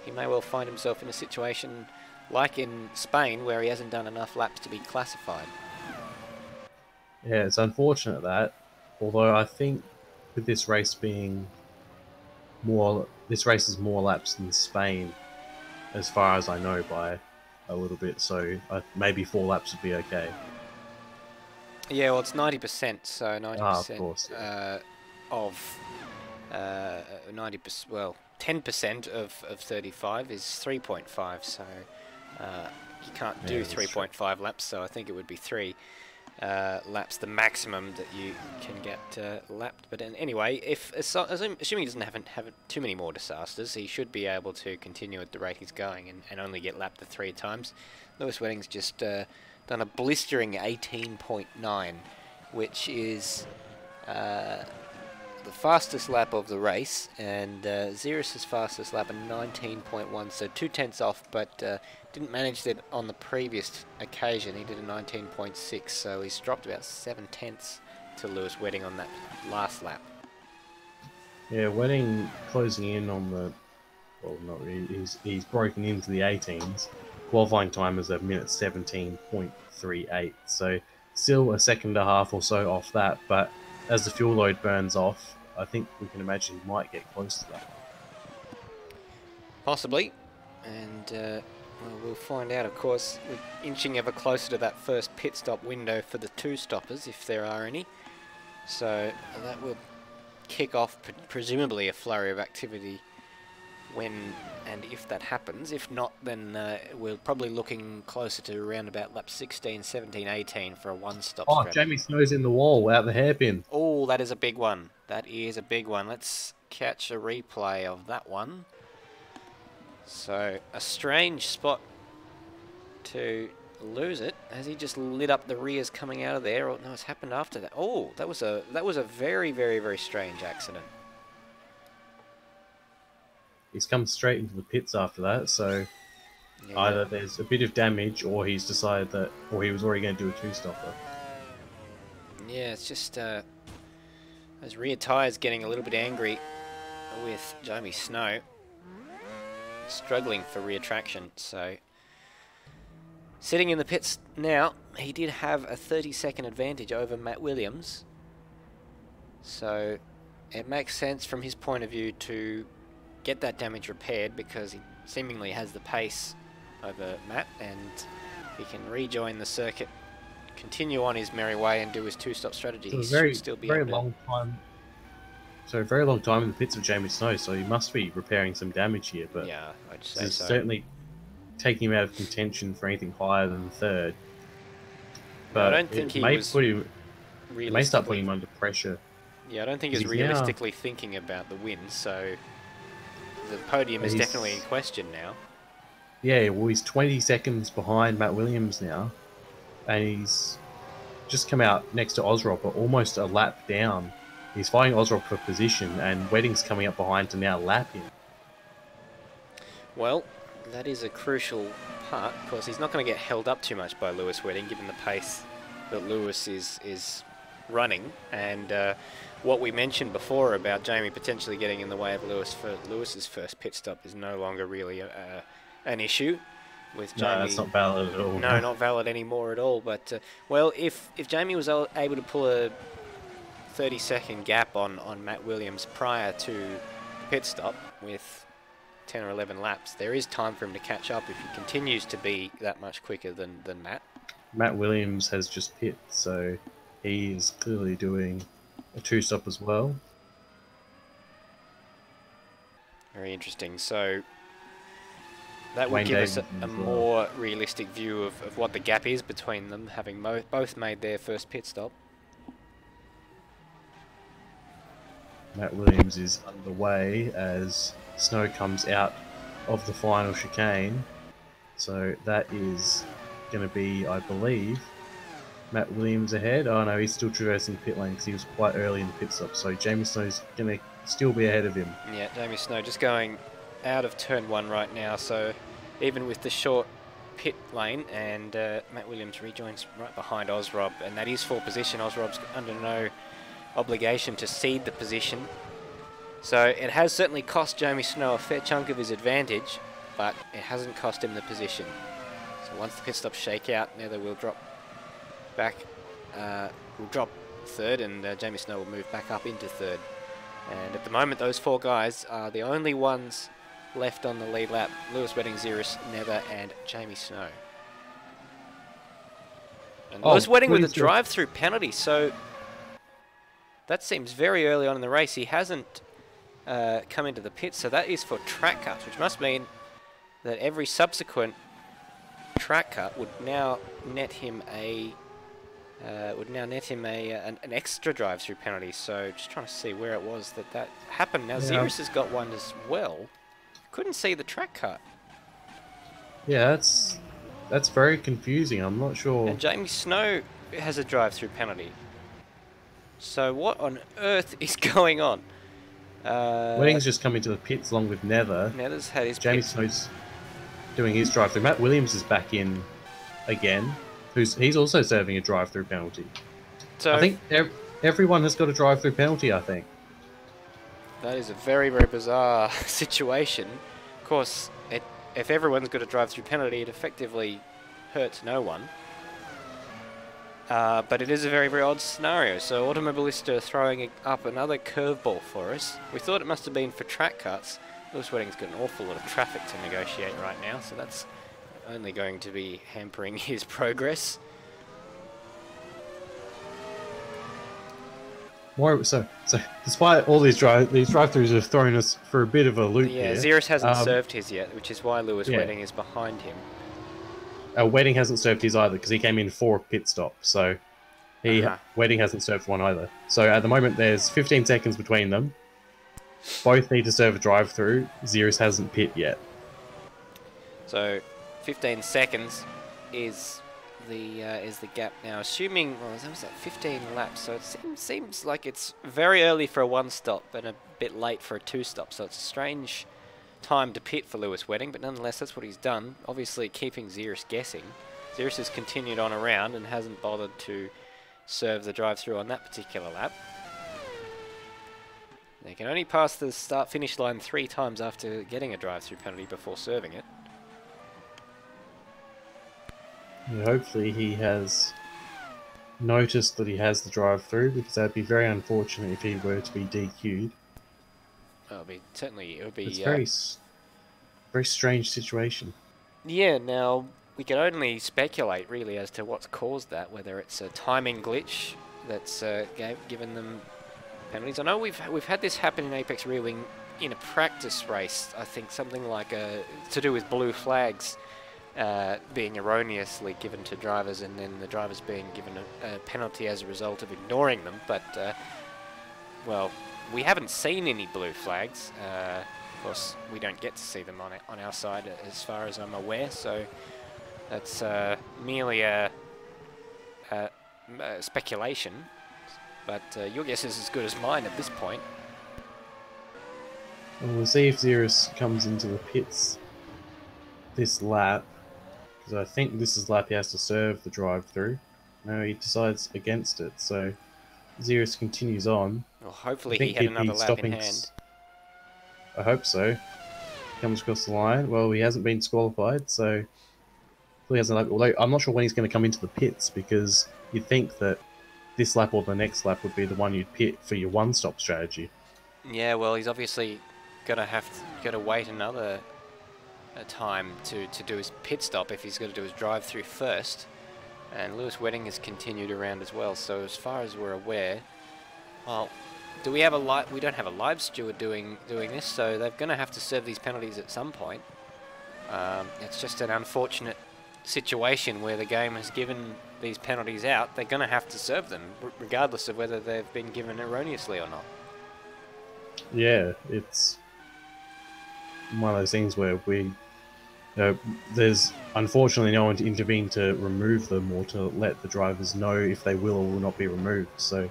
he may well find himself in a situation like in Spain, where he hasn't done enough laps to be classified. Yeah, it's unfortunate that, although I think with this race being this race is more laps than Spain, as far as I know, by a little bit, so maybe 4 laps would be okay. Yeah, well, it's 90%, so 90% of course, yeah. Of 90%, well, 10% of 35 is 3.5, so you can't do 3.5 laps, so I think it would be 3 laps, the maximum that you can get lapped. But anyway, assuming he doesn't have too many more disasters, he should be able to continue at the rate he's going and only get lapped the 3 times. Lewis Wedding's just done a blistering 18.9, which is the fastest lap of the race, and Xeris's fastest lap at 19.1, so 2/10 off, but didn't manage that on the previous occasion. He did a 19.6, so he's dropped about 7/10 to Lewis Wedding on that last lap. Yeah, Wedding closing in on the, well, not really, he's broken into the 18s. Qualifying time is a minute 17.38, so still a second and a half or so off that, but as the fuel load burns off, I think we can imagine he might get close to that. Possibly, and well, we'll find out, of course. We're inching ever closer to that first pit stop window for the 2 stoppers, if there are any. So that will kick off presumably a flurry of activity when and if that happens. If not, then we're probably looking closer to around about lap 16, 17, 18 for a 1-stop strategy. Jamie Snow's in the wall, out the hairpin. Oh, that is a big one. That is a big one. Let's catch a replay of that one. So, a strange spot to lose it. Has he just lit up the rears coming out of there? Or no, it's happened after that. Oh, that was a very, very, very strange accident. He's come straight into the pits after that, so yeah, either there's a bit of damage, or he's decided that, or he was already going to do a 2-stopper. Yeah, it's just those rear tyres getting a little bit angry with Jamie Snow, struggling for rear traction. So sitting in the pits now, he did have a 30-second advantage over Matt Williams, so it makes sense from his point of view to get that damage repaired, because he seemingly has the pace over Matt, and he can rejoin the circuit, continue on his merry way, and do his 2-stop strategy. So he should still be very long time. So a very long time in the pits of Jamie Snow, so he must be repairing some damage here. But yeah, I'd say this is so. certainly taking him out of contention for anything higher than 3rd. But no, I don't think he was it may start putting him under pressure. Yeah, I don't think he's realistically thinking about the win, so the podium is definitely in question now. Yeah, well, he's 20 seconds behind Matt Williams now, and he's just come out next to Osrob, but almost a lap down. He's fighting Osrob for position, and Wedding's coming up behind to now lap him. Well, that is a crucial part, because he's not going to get held up too much by Lewis Wedding, given the pace that Lewis is running, and what we mentioned before about Jamie potentially getting in the way of Lewis for Lewis's first pit stop is no longer really an issue with Jamie. No, that's not valid at all. No, not valid anymore at all. But well, if Jamie was able to pull a 30-second gap on Matt Williams prior to the pit stop with 10 or 11 laps, there is time for him to catch up if he continues to be that much quicker than Matt. Matt Williams has just pit, so he is clearly doing a 2-stop as well. Very interesting. So that would give us a more realistic view of what the gap is between them, having both made their first pit stop. Matt Williams is underway as Snow comes out of the final chicane. So that is going to be, I believe, Matt Williams ahead. Oh no, he's still traversing the pit lane because he was quite early in the pit stop. So Jamie Snow's going to still be ahead of him. Yeah, Jamie Snow just going out of turn 1 right now. So even with the short pit lane, and Matt Williams rejoins right behind Osrob, and that is for position. Osrob's under no obligation to cede the position. So it has certainly cost Jamie Snow a fair chunk of his advantage, but it hasn't cost him the position. So once the pit stops shake out, Nether will drop back, will drop third, and Jamie Snow will move back up into third. And at the moment, those 4 guys are the only ones left on the lead lap. Lewis Wedding, Xerus, Nether, and Jamie Snow. And Lewis Wedding with a drive-through penalty, so that seems very early on in the race. He hasn't come into the pit, so that is for track cuts, which must mean that every subsequent track cut would now net him an extra drive-through penalty. So just trying to see where it was that happened. Now Xerus has got one as well. Couldn't see the track cut. Yeah, that's very confusing. I'm not sure. And Jamie Snow has a drive-through penalty. So what on earth is going on? Wedding's just coming to the pits along with Nether. Nether's had his Jamie Snow's doing his drive-through. Matt Williams is back in again. He's also serving a drive-through penalty. So I think everyone has got a drive-through penalty, I think. That is a very, very bizarre situation. Of course, if everyone's got a drive-through penalty, it effectively hurts no one. But it is a very, very odd scenario. So Automobilista throwing up another curveball for us. We thought it must have been for track cuts. Lewis Wedding's got an awful lot of traffic to negotiate right now, so that's only going to be hampering his progress. So despite all these drive-throughs have thrown us for a bit of a loop here. Xerus hasn't served his yet, which is why Lewis Wedding is behind him. Wedding hasn't served his either because he came in for a pit stop. So Wedding hasn't served one either. So at the moment there's 15 seconds between them. Both need to serve a drive-through. Xerus hasn't pit yet. So 15 seconds is the gap now. Assuming that was at 15 laps, so it seems like it's very early for a 1-stop and a bit late for a 2-stop. So it's a strange time to pit for Lewis Wedding, but nonetheless that's what he's done. Obviously keeping Xerus guessing. Xerus has continued on around and hasn't bothered to serve the drive-through on that particular lap. They can only pass the start-finish line 3 times after getting a drive-through penalty before serving it. Yeah, hopefully he has noticed that he has the drive-through, because that'd be very unfortunate if he were to be DQ'd. It would be it's very strange situation. Yeah, now we can only speculate really as to what's caused that, whether it's a timing glitch that's given them penalties. I know we've had this happen in Apex Rear Wing in a practice race. I think something like to do with blue flags being erroneously given to drivers, and then the drivers being given a penalty as a result of ignoring them. But well, we haven't seen any blue flags. Of course, we don't get to see them on our side, as far as I'm aware. So that's merely a speculation. But your guess is as good as mine at this point. And we'll see if Xerus comes into the pits this lap, because I think this is lap he has to serve the drive-through. No, he decides against it, so Xerus continues on. Well, hopefully he had another lap in hand. I hope so. Comes across the line. Well, he hasn't been disqualified, so he hasn't. Although I'm not sure when he's going to come into the pits, because you'd think that this lap or the next lap would be the one you'd pit for your 1-stop strategy. Yeah, well, he's obviously gonna wait another time to do his pit stop if he's got to do his drive-through first. And Lewis Wedding has continued around as well. So as far as we're aware, well, do we have a we don't have a live steward doing this, so they're going to have to serve these penalties at some point. It's just an unfortunate situation where the game has given these penalties out. They're going to have to serve them, regardless of whether they've been given erroneously or not. Yeah, it's one of those things where there's unfortunately no one to intervene to remove them or to let the drivers know if they will or will not be removed. So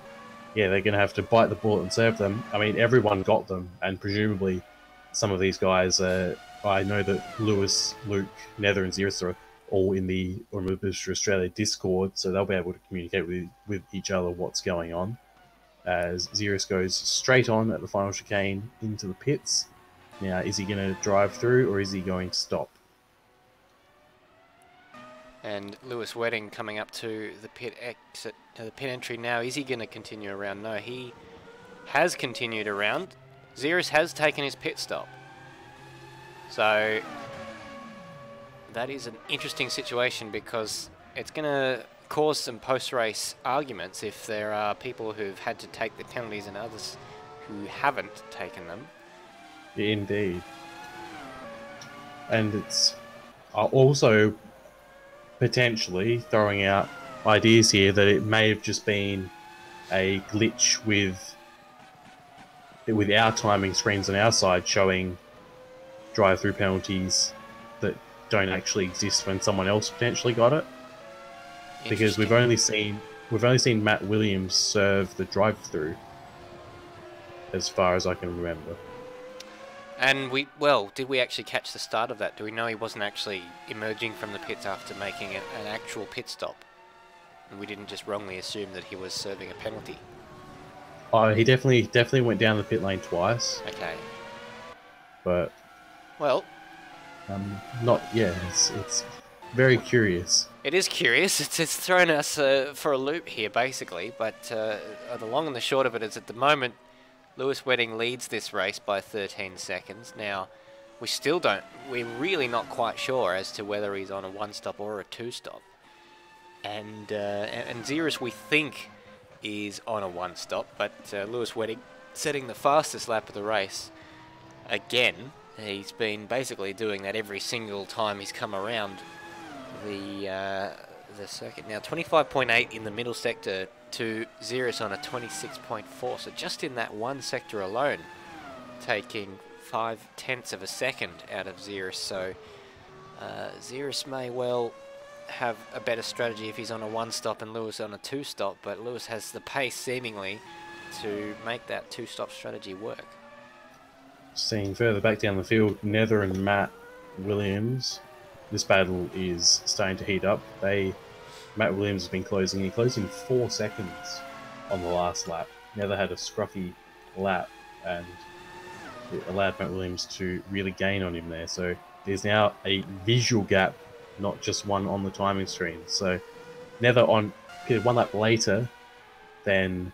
yeah, they're going to have to bite the bullet and serve them. I mean, everyone got them, and presumably some of these guys, I know that Lewis, Luke, Nether and Xerus are all in the Automobilista Australia Discord, so they'll be able to communicate with each other what's going on. As Xerus goes straight on at the final chicane into the pits. Now, is he going to drive through or is he going to stop? And Lewis Wedding coming up to the pit exit, the pit entry now. Is he going to continue around? No, he has continued around. Xeris has taken his pit stop. So that is an interesting situation because it's going to cause some post-race arguments if there are people who've had to take the penalties and others who haven't taken them. Indeed. And it's also potentially throwing out ideas here that it may have just been a glitch with our timing screens on our side showing drive-through penalties that don't actually exist when someone else potentially got it. Because we've only seen Matt Williams serve the drive-through, as far as I can remember. And did we actually catch the start of that? Do we know he wasn't actually emerging from the pits after making an actual pit stop? And we didn't just wrongly assume that he was serving a penalty? Oh, he definitely went down the pit lane twice. Okay. But well, it's very curious. It is curious. It's thrown us for a loop here, basically. But the long and the short of it is, at the moment, Lewis Wedding leads this race by 13 seconds. Now, we're really not quite sure as to whether he's on a one-stop or a two-stop. And Xeris, we think, is on a one-stop, but Lewis Wedding setting the fastest lap of the race. Again, he's been basically doing that every single time he's come around the circuit. Now, 25.8 in the middle sector to Xeris on a 26.4. So just in that one sector alone, taking 0.5 of a second out of Xeris. So Xeris may well have a better strategy if he's on a one-stop and Lewis on a two-stop, but Lewis has the pace, seemingly, to make that two-stop strategy work. Seeing further back down the field, Nether and Matt Williams. This battle is starting to heat up. Matt Williams has been closing. He closed in 4 seconds on the last lap. Nether had a scruffy lap, and it allowed Matt Williams to really gain on him there. So there's now a visual gap, not just one on the timing screen. So Nether pitted 1 lap later than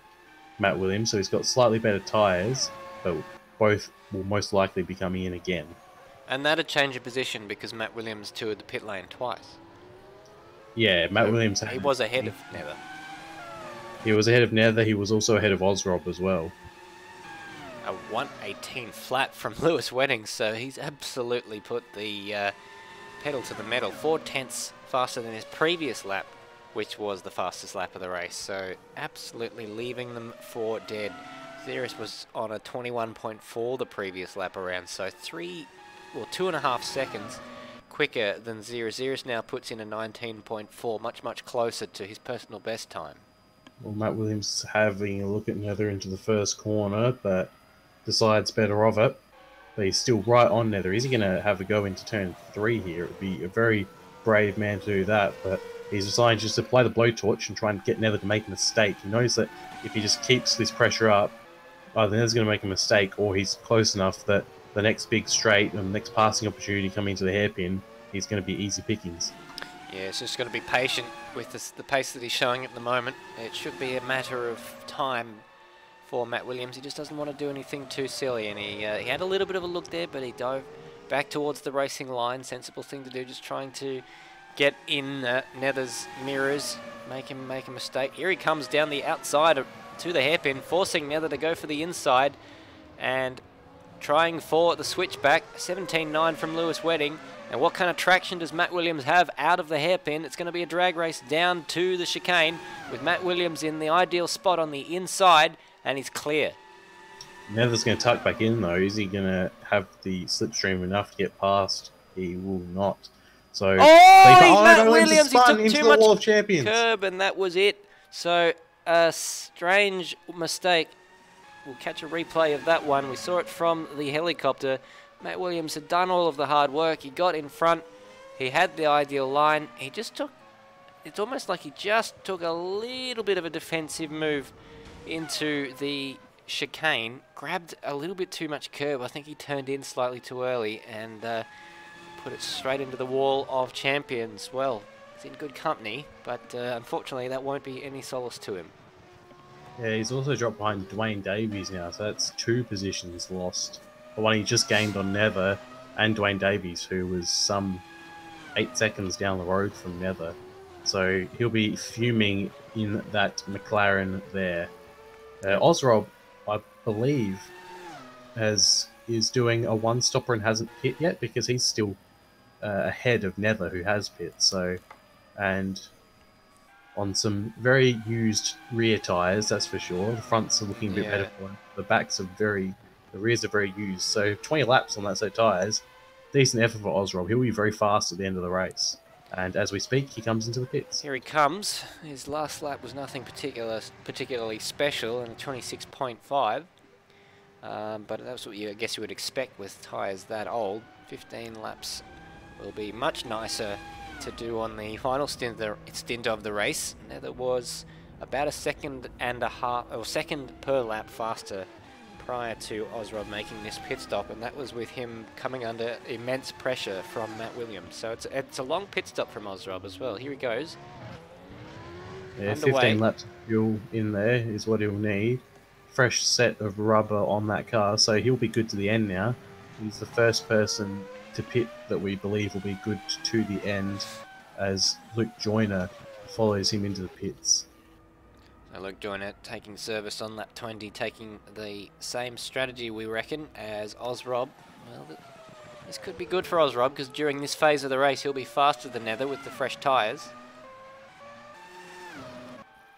Matt Williams, so he's got slightly better tyres, but both will most likely be coming in again. And that'd change of position because Matt Williams toured the pit lane twice. Yeah, Matt Williams... He was ahead of Nether. He was ahead of Nether. He was also ahead of Ozrob as well. A 1:18 flat from Lewis Wedding, so he's absolutely put the pedal to the metal. 0.4 faster than his previous lap, which was the fastest lap of the race. So absolutely leaving them for dead. Xeris was on a 21.4 the previous lap around, so 2.5 seconds quicker than Xeris. Xeris now puts in a 19.4, much closer to his personal best time. Well, Matt Williams having a look at Nether into the first corner, but decides better of it. But he's still right on Nether. Is he going to have a go into turn 3 here? It would be a very brave man to do that, but he's decided just to apply the blowtorch and try and get Nether to make a mistake. He knows that if he just keeps this pressure up, either Nether's going to make a mistake or he's close enough that the next big straight and the next passing opportunity coming into the hairpin is going to be easy pickings. Yeah, it's just got to be patient with the pace that he's showing at the moment. It should be a matter of time for Matt Williams. He just doesn't want to do anything too silly, and he had a little bit of a look there, but he dove back towards the racing line. Sensible thing to do, just trying to get in Nether's mirrors, make him make a mistake. Here he comes down the outside to the hairpin, forcing Nether to go for the inside, and trying for the switchback. 17.9 from Lewis Wedding. And what kind of traction does Matt Williams have out of the hairpin? It's going to be a drag race down to the chicane with Matt Williams in the ideal spot on the inside, and he's clear. Nether's going to tuck back in though. Is he going to have the slipstream enough to get past? He will not. So Matt Williams, he took too much Wall of Champions curb, and that was it. So a strange mistake. We'll catch a replay of that one. We saw it from the helicopter. Matt Williams had done all of the hard work. He got in front. He had the ideal line. He just took... It's almost like he just took a little bit of a defensive move into the chicane, grabbed a little bit too much curb. I think he turned in slightly too early and put it straight into the wall of champions. Well, he's in good company, but unfortunately that won't be any solace to him. Yeah, he's also dropped behind Dwayne Davies now, so that's 2 positions lost. The one he just gained on Nether, and Dwayne Davies, who was some 8 seconds down the road from Nether. So he'll be fuming in that McLaren there. Ozrob, I believe, is doing a 1-stopper and hasn't pit yet, because he's still ahead of Nether, who has pit. So, and on some very used rear tyres, that's for sure. The fronts are looking a bit better for him. The rears are very used. So 20 laps on that set of tyres, decent effort for Ozrob. He'll be very fast at the end of the race. And as we speak, he comes into the pits. Here he comes. His last lap was nothing particularly special, and a 26.5. But that's what I guess you would expect with tyres that old. 15 laps will be much nicer to do on the final stint of the race. Nether was about a second and a half, or second per lap faster prior to Ozrob making this pit stop, and that was with him coming under immense pressure from Matt Williams. So it's a long pit stop from Ozrob as well. Here he goes. Yeah, underway. 15 laps of fuel in there is what he'll need. Fresh set of rubber on that car, so he'll be good to the end now. He's the first person to pit that we believe will be good to the end, as Luke Joyner follows him into the pits. So Luke Joyner taking service on lap 20, taking the same strategy, we reckon, as Ozrob. Well, this could be good for Ozrob, because during this phase of the race he'll be faster than Nether with the fresh tyres.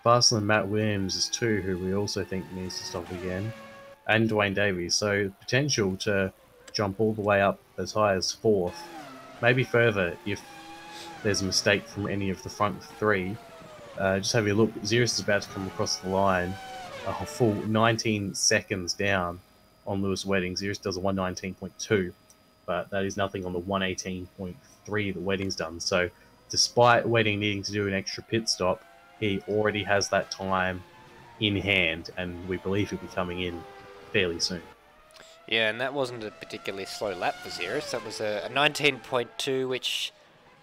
Faster than Matt Williams is 2, who we also think needs to stop again, and Dwayne Davies. So potential to jump all the way up as high as 4th, maybe further if there's a mistake from any of the front 3. Just have a look. Xerus is about to come across the line, a full 19 seconds down on Lewis Wedding. Xerus does a 119.2, but that is nothing on the 118.3 that Wedding's done. So despite Wedding needing to do an extra pit stop, he already has that time in hand, and we believe he'll be coming in fairly soon. Yeah, and that wasn't a particularly slow lap for Xerus. That was a 19.2, which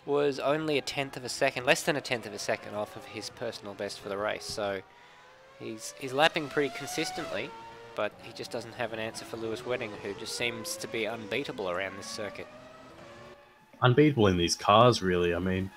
was only a 1/10 of a second, less than a 1/10 of a second off of his personal best for the race. So he's lapping pretty consistently, but he just doesn't have an answer for Lewis Wedding, who just seems to be unbeatable around this circuit. Unbeatable in these cars, really. I mean,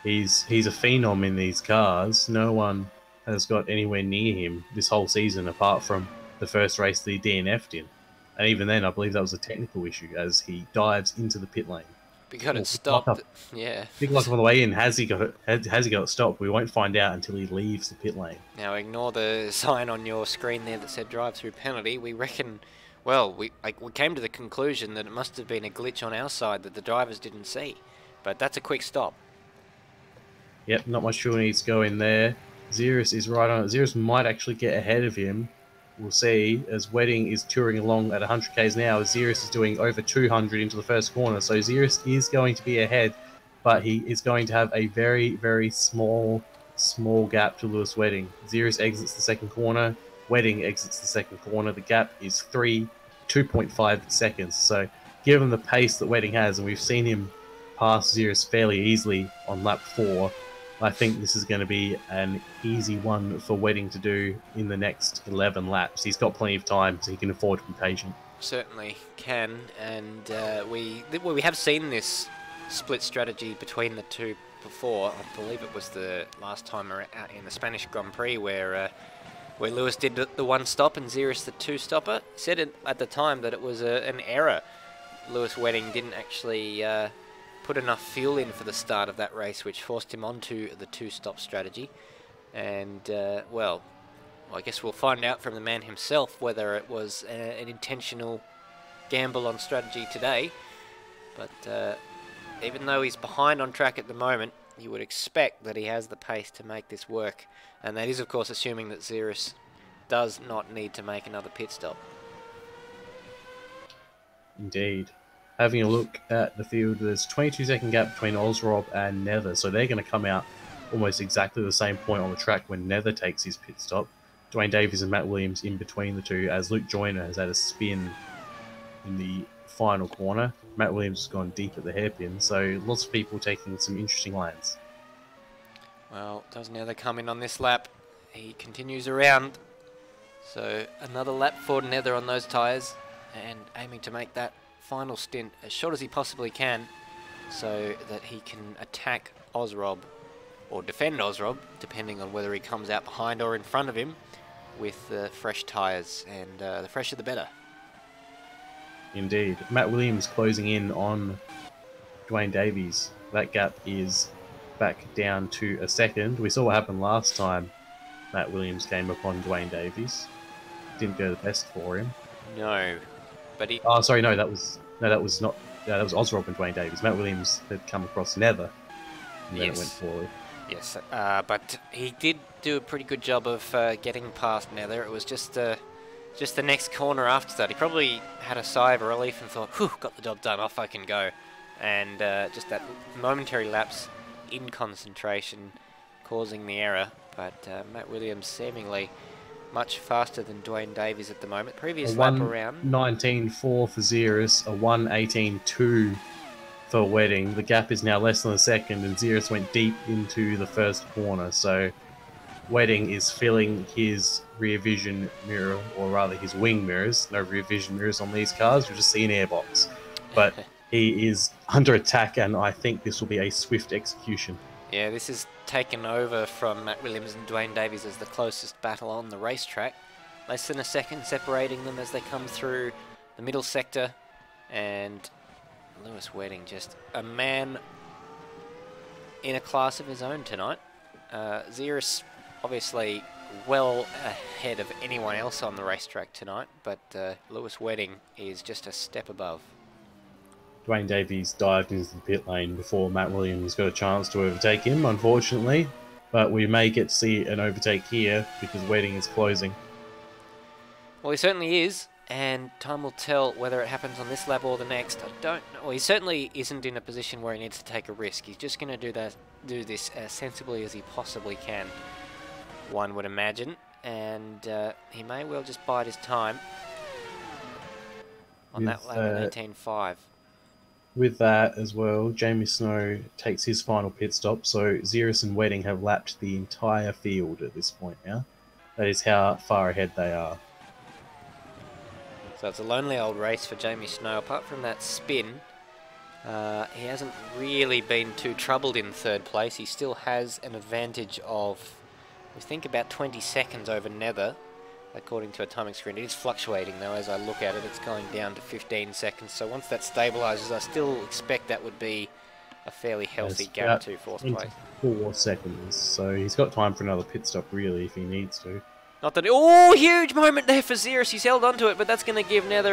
he's a phenom in these cars. No one has got anywhere near him this whole season, apart from the first race that he DNF'd in. And even then, I believe that was a technical issue, as he dives into the pit lane. We got it stopped. Yeah. Big lock on the way in. Has he got it stopped? We won't find out until he leaves the pit lane. Now ignore the sign on your screen there that said drive-through penalty. We reckon, well, we came to the conclusion that it must have been a glitch on our side that the drivers didn't see. But that's a quick stop. Yep, not much fuel needs to go in there. Xerus is right on it. Xerus might actually get ahead of him. We'll see, as Wedding is touring along at 100 k's now. Xerus is doing over 200 into the first corner, so Xerus is going to be ahead, but he is going to have a very, very small gap to Lewis Wedding. Xerus exits the second corner, Wedding exits the second corner. The gap is 2.5 seconds. So given the pace that Wedding has, and we've seen him pass Xerus fairly easily on lap 4, I think this is going to be an easy one for Wedding to do in the next 11 laps. He's got plenty of time, so he can afford to be patient. Certainly can, and we have seen this split strategy between the two before. I believe it was the last time out in the Spanish Grand Prix where Lewis did the 1 stop and Xerus the 2 stopper. Said at the time that it was an error. Lewis Wedding didn't actually put enough fuel in for the start of that race, which forced him onto the 2-stop strategy. And, well, I guess we'll find out from the man himself whether it was an intentional gamble on strategy today. But even though he's behind on track at the moment, you would expect that he has the pace to make this work. And that is, of course, assuming that Xerus does not need to make another pit stop. Indeed. Having a look at the field, there's a 22-second gap between Ozrob and Nether, so they're going to come out almost exactly the same point on the track when Nether takes his pit stop. Dwayne Davies and Matt Williams in between the two, as Luke Joyner has had a spin in the final corner. Matt Williams has gone deep at the hairpin, so lots of people taking some interesting lanes. Well, does Nether come in on this lap? He continues around. So another lap for Nether on those tyres, and aiming to make that final stint as short as he possibly can, so that he can attack Ozrob, or defend Ozrob, depending on whether he comes out behind or in front of him, with fresh tyres, and the fresher the better. Indeed. Matt Williams closing in on Dwayne Davies. That gap is back down to a second. We saw what happened last time Matt Williams came upon Dwayne Davies. Didn't go the best for him. No, but he... Oh, sorry, no, that was not... that was Ozrob and Dwayne Davies. Matt Williams had come across Nether, and then it went forward. Yes, but he did do a pretty good job of getting past Nether. It was just the next corner after that. He probably had a sigh of relief and thought, whew, got the job done, off I can go. And just that momentary lapse in concentration causing the error. But Matt Williams seemingly much faster than Dwayne Davies at the moment. Previous lap around. 1:19.4 for Xerus, a 1:18.2 for Wedding. The gap is now less than a second, and Xerus went deep into the first corner. So Wedding is filling his rear vision mirror, or rather his wing mirrors. No rear vision mirrors on these cars, you'll just see an airbox. But he is under attack, and I think this will be a swift execution. Yeah, this is taken over from Matt Williams and Dwayne Davies as the closest battle on the racetrack. Less than a second separating them as they come through the middle sector. And Lewis Wedding, just a man in a class of his own tonight. Xerus obviously well ahead of anyone else on the racetrack tonight, but Lewis Wedding is just a step above. Dwayne Davies dived into the pit lane before Matt Williams got a chance to overtake him, unfortunately. But we may get to see an overtake here because Wedding is closing. Well, he certainly is, and time will tell whether it happens on this lap or the next. I don't know. Well, he certainly isn't in a position where he needs to take a risk. He's just going to do this as sensibly as he possibly can, one would imagine. And he may well just bide his time on that lap at 18.5. With that as well, Jamie Snow takes his final pit stop, so Xerus and Wedding have lapped the entire field at this point now. That is how far ahead they are. So it's a lonely old race for Jamie Snow. Apart from that spin, he hasn't really been too troubled in third place. He still has an advantage of, we think, about 20 seconds over Nether, according to a timing screen. It is fluctuating though as I look at it. It's going down to 15 seconds. So once that stabilises, I still expect that would be a fairly healthy gap to fourth place. 4 seconds. So he's got time for another pit stop really if he needs to. Not that... Oh, huge moment there for Xerus. He's held onto it, but that's going to give it's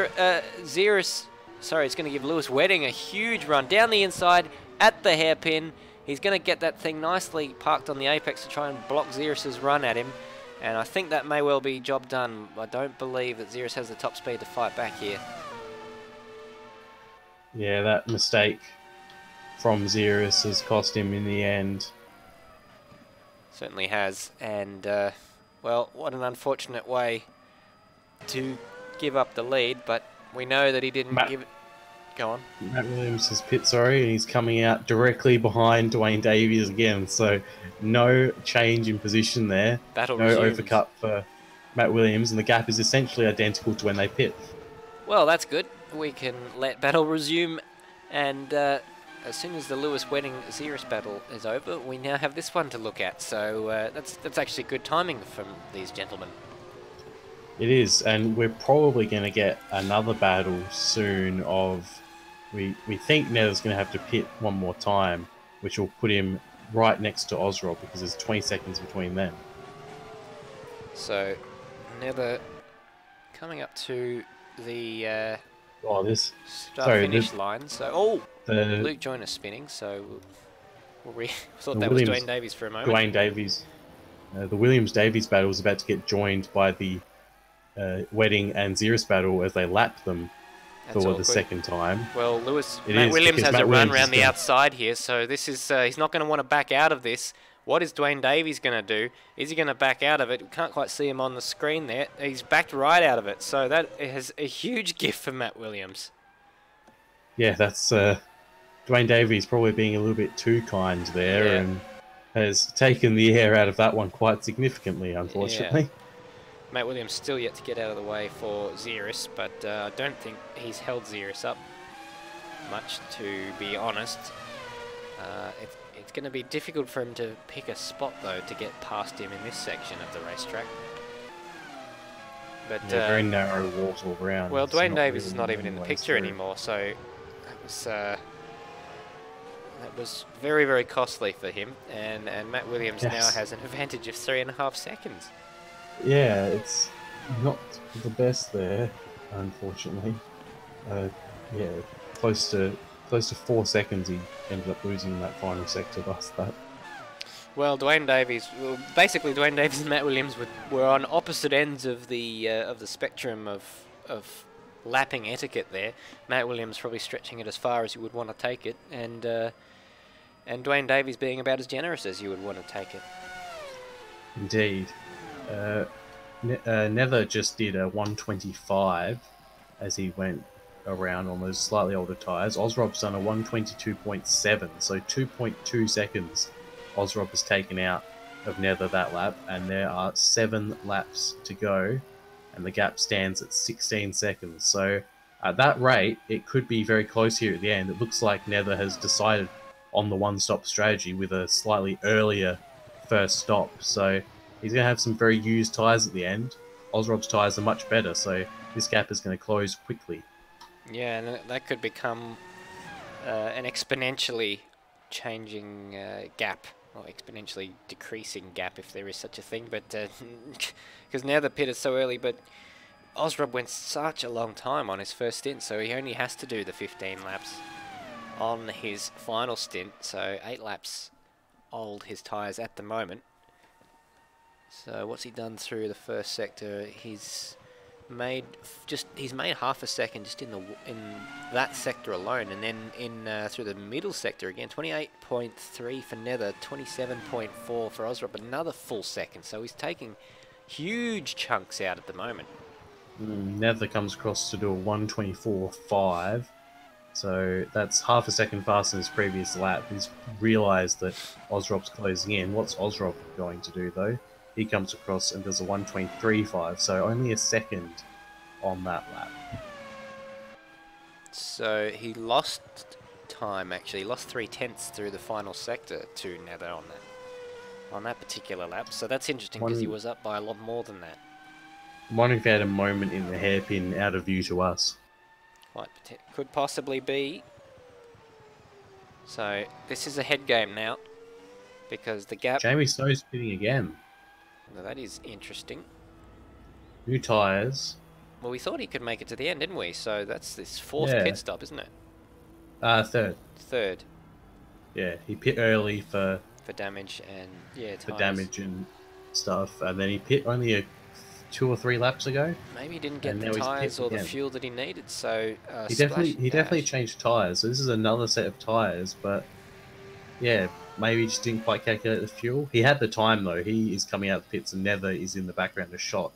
going to give Lewis Wedding a huge run down the inside at the hairpin. He's going to get that thing nicely parked on the apex to try and block Xerus's run at him. And I think that may well be job done. I don't believe that Xerus has the top speed to fight back here. Yeah, that mistake from Xerus has cost him in the end. Certainly has. And, well, what an unfortunate way to give up the lead. But we know that he didn't give it... Go on. Matt Williams has pit, and he's coming out directly behind Dwayne Davies again. So no change in position there. Battle no resumes. Overcut for Matt Williams, and the gap is essentially identical to when they pit. Well, that's good. We can let battle resume, and as soon as the Lewis Wedding Xerus battle is over, we now have this one to look at. So that's actually good timing from these gentlemen. It is, and we're probably going to get another battle soon of... We think Nether's going to have to pit one more time, which will put him right next to Ozrob because there's 20 seconds between them. So, Nether coming up to the start-finish line. So, Luke Joyner spinning. So, we thought that was Dwayne Davies for a moment. Dwayne Davies. The Williams-Davies battle is about to get joined by the Wedding and Xerus battle as they lap them for the second time. Well, Matt Williams has a run around the outside here, so this is he's not going to want to back out of this. What is Dwayne Davies going to do? Is he going to back out of it? We can't quite see him on the screen there. He's backed right out of it. So that is a huge gift for Matt Williams. Yeah, that's Dwayne Davies probably being a little bit too kind there and has taken the air out of that one quite significantly, unfortunately. Yeah. Matt Williams still yet to get out of the way for Xeris, but I don't think he's held Xeris up much, to be honest. It's going to be difficult for him to pick a spot, though, to get past him in this section of the racetrack. But very narrow walls all around. Well, Dwayne Davies is not even in the picture anymore, so that was very, very costly for him. And Matt Williams now has an advantage of 3.5 seconds. Yeah, it's not the best there, unfortunately. Yeah, close to 4 seconds he ended up losing that final sector last lap. Well, basically Dwayne Davies and Matt Williams were on opposite ends of the spectrum of lapping etiquette there. Matt Williams probably stretching it as far as you would want to take it, and Dwayne Davies being about as generous as you would want to take it. Indeed. Nether just did a 125 as he went around on those slightly older tyres. Ozrob's done a 122.7, so 2.2 seconds Ozrob has taken out of Nether that lap, and there are 7 laps to go, and the gap stands at 16 seconds. So at that rate, it could be very close here at the end. It looks like Nether has decided on the one-stop strategy with a slightly earlier first stop, so he's going to have some very used tyres at the end. Ozrob's tyres are much better, so this gap is going to close quickly. Yeah, and that could become an exponentially changing gap, or exponentially decreasing gap if there is such a thing, but because now the pit is so early, but Ozrob went such a long time on his first stint, so he only has to do the 15 laps on his final stint, so 8 laps old his tyres at the moment. So what's he done through the first sector? He's made half a second just in that sector alone, and then through the middle sector again, 28.3 for Nether, 27.4 for Ozrob, another full second. So he's taking huge chunks out at the moment. Nether comes across to do a 124.5, so that's half a second faster than his previous lap. He's realised that Ozrob's closing in. What's Ozrob going to do though? He comes across and does a 123.5, so only a second on that lap. So he lost time, actually. He lost 3/10 through the final sector to Nether on that particular lap. So that's interesting because he was up by a lot more than that. I'm wondering if he had a moment in the hairpin out of view to us. Could possibly be. So this is a head game now because the gap... Jamie Snow's pitting again. Now that is interesting. New tyres. Well, we thought he could make it to the end, didn't we? So that's this 4th pit stop, isn't it? Third. Third. Yeah, he pit early for damage and for damage and stuff, and then he pit only 2 or 3 laps ago. Maybe he didn't get the tyres or the fuel that he needed. So he definitely changed tyres. So this is another set of tyres, but yeah. Maybe he just didn't quite calculate the fuel. He had the time, though. He is coming out of the pits, and Nether is in the background a shot,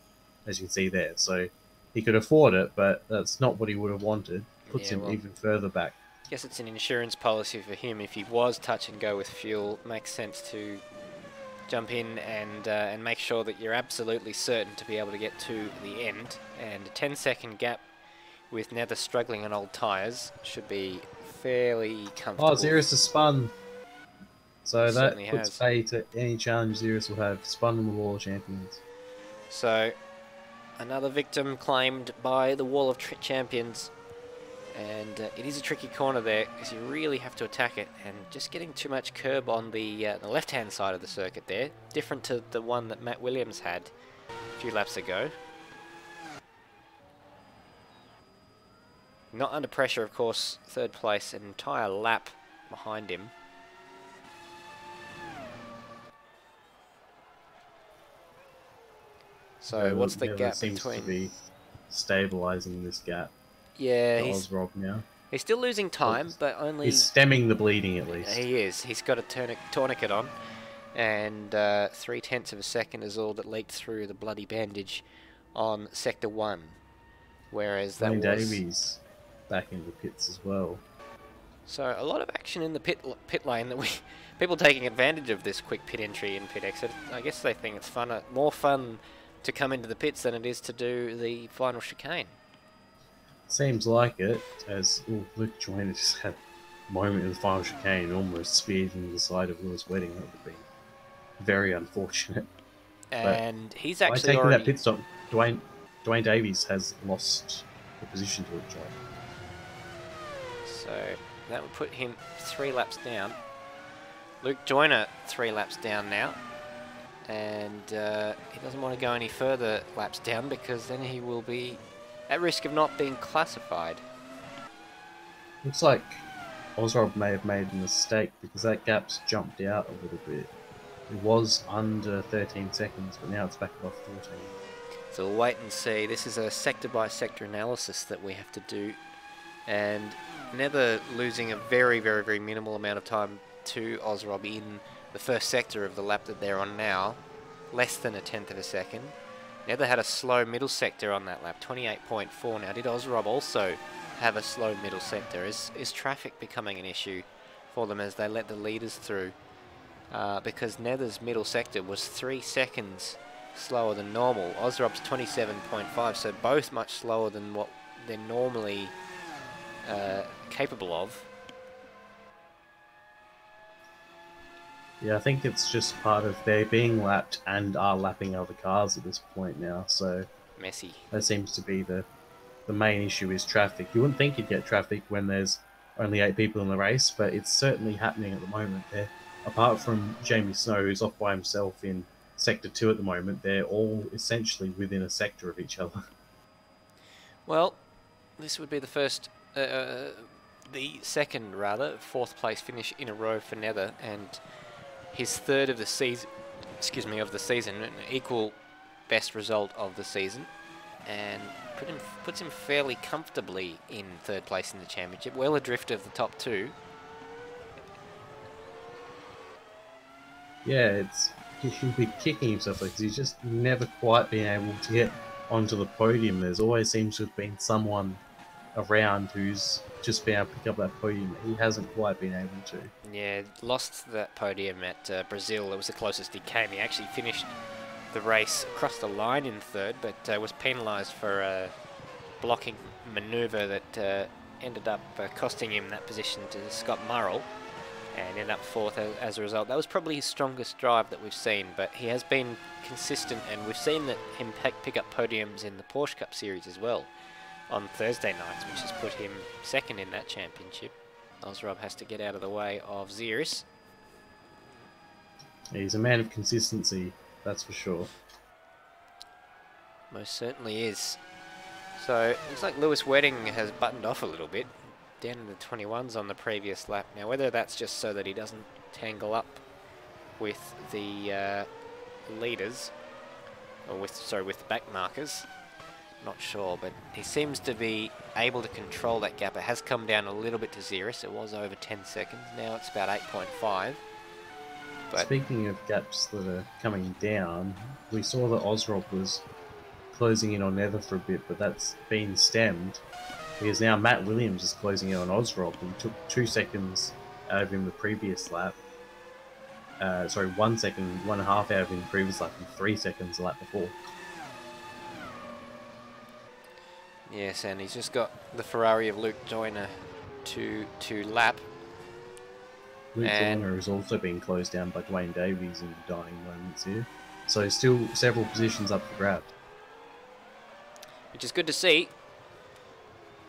as you can see there. So he could afford it, but that's not what he would have wanted. Puts him even further back. I guess it's an insurance policy for him. If he was touch and go with fuel, makes sense to jump in and make sure that you're absolutely certain to be able to get to the end. And a 10-second gap with Nether struggling on old tyres should be fairly comfortable. Oh, Xeris has spun. So that puts pay to any challenge Xeris will have. Spun on the Wall of Champions. So another victim claimed by the Wall of Champions. And it is a tricky corner there because you really have to attack it. And just getting too much curb on the left-hand side of the circuit there. Different to the one that Matt Williams had a few laps ago. Not under pressure, of course. 3rd place, an entire lap behind him. So what's the gap seems between? To be stabilising this gap. Yeah, Ozrob now. He's still losing time, but only... He's stemming the bleeding at least. He is. He's got a tourniquet on. and 0.3 of a second is all that leaked through the bloody bandage on Sector 1. Whereas that Wayne was... Davies back in the pits as well. So a lot of action in the pit lane that people taking advantage of this quick pit entry and pit exit. I guess they think it's more fun to come into the pits than it is to do the final chicane. Seems like it, as Luke Joyner just had a moment in the final chicane and almost speared into the side of Lewis Wedding. That would be very unfortunate. And but he's actually by taking already... that pit stop, Dwayne Davies has lost the position to Luke Joyner. So that would put him 3 laps down. Luke Joyner 3 laps down now. And he doesn't want to go any further laps down because then he will be at risk of not being classified. Looks like Osrob may have made a mistake because that gap's jumped out a little bit. It was under 13 seconds, but now it's back above 14. So we'll wait and see. This is a sector-by-sector analysis that we have to do. And Nether losing a very, very, very minimal amount of time to Osrob in the first sector of the lap that they're on now. Less than 1/10 of a second. Nether had a slow middle sector on that lap, 28.4. Now, did Osrob also have a slow middle sector? Is traffic becoming an issue for them as they let the leaders through? Because Nether's middle sector was 3 seconds slower than normal. Osrob's 27.5, so both much slower than what they're normally capable of. Yeah, I think it's just part of their being lapped and are lapping other cars at this point now, so... Messy. That seems to be the main issue is traffic. You wouldn't think you'd get traffic when there's only 8 people in the race, but it's certainly happening at the moment. Apart from Jamie Snow, who's off by himself in Sector 2 at the moment, they're all essentially within a sector of each other. Well, this would be the second 4th place finish in a row for Nether, and his 3rd of the season, an equal best result of the season, and puts him fairly comfortably in 3rd place in the championship, well adrift of the top 2. Yeah, he'll be kicking himself because he's just never quite been able to get onto the podium. There's always seems to have been someone around who's just been able to pick up that podium. He hasn't quite been able to. Yeah, lost that podium at Brazil. It was the closest he came. He actually finished the race across the line in 3rd, but was penalised for a blocking manoeuvre that ended up costing him that position to Scott Murrell, and ended up 4th as a result. That was probably his strongest drive that we've seen, but he has been consistent, and we've seen that him pick up podiums in the Porsche Cup Series as well on Thursday nights, which has put him 2nd in that championship. Osrob has to get out of the way of Ziris. He's a man of consistency, that's for sure. Most certainly is. So, looks like Lewis Wedding has buttoned off a little bit, down in the 21s on the previous lap. Now, whether that's just so that he doesn't tangle up with the leaders, or with the back markers, not sure, but he seems to be able to control that gap. It has come down a little bit to Ziris. It was over 10 seconds. Now it's about 8.5. But speaking of gaps that are coming down, we saw that Osrob was closing in on Nether for a bit, but that's been stemmed because now Matt Williams is closing in on Osrob and took 2 seconds out of him the previous lap. 1 second, 1.5 out of him the previous lap, and 3 seconds the lap before. Yes, and he's just got the Ferrari of Luke Joyner to lap. Luke Joyner has also been closed down by Dwayne Davies in the dying moments here. So still several positions up for grab. Which is good to see.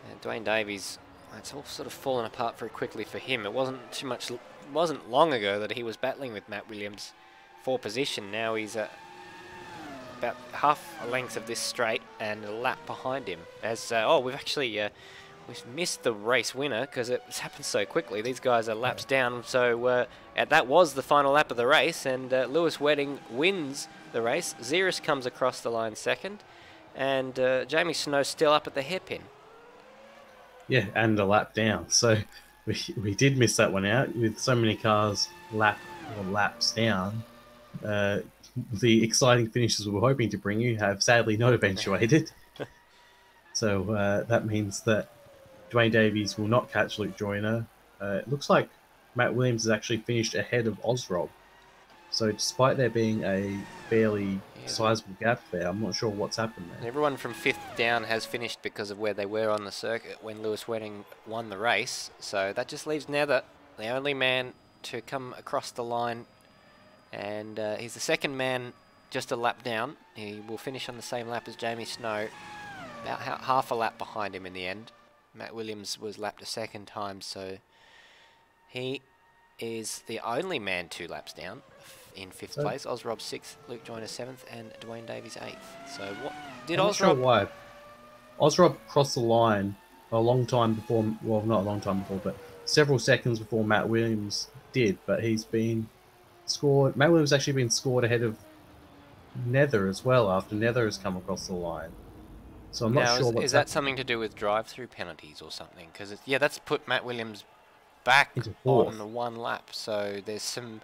And Dwayne Davies, it's all sort of fallen apart very quickly for him. It wasn't long ago that he was battling with Matt Williams for position. Now he's about half a length of this straight and a lap behind him. As we've actually we've missed the race winner because it's happened so quickly. These guys are laps down. So that was the final lap of the race, and Lewis Wedding wins the race. Ziris comes across the line 2nd, and Jamie Snow still up at the hairpin. Yeah, and a lap down. So we did miss that one out with so many cars laps down. the exciting finishes we were hoping to bring you have sadly not eventuated. So that means that Dwayne Davies will not catch Luke Joyner. It looks like Matt Williams has actually finished ahead of Ozrob. So despite there being a fairly sizable gap there, I'm not sure what's happened there. Everyone from 5th down has finished because of where they were on the circuit when Lewis Wedding won the race. So that just leaves Nether, the only man to come across the line. And he's the second man just a lap down. He will finish on the same lap as Jamie Snow, about half a lap behind him in the end. Matt Williams was lapped a second time, so he is the only man 2 laps down in 5th place. Ozrob 6th, Luke Joyner 7th, and Dwayne Davies 8th. So what did I'm Ozrob? Not sure why. Ozrob crossed the line a long time before. Well, not a long time before, but several seconds before Matt Williams did. But he's been scored. Matt Williams actually been scored ahead of Nether as well after Nether has come across the line. So I'm not sure what's is that something to do with drive-through penalties or something? Because yeah, that's put Matt Williams back on the 1 lap. So there's some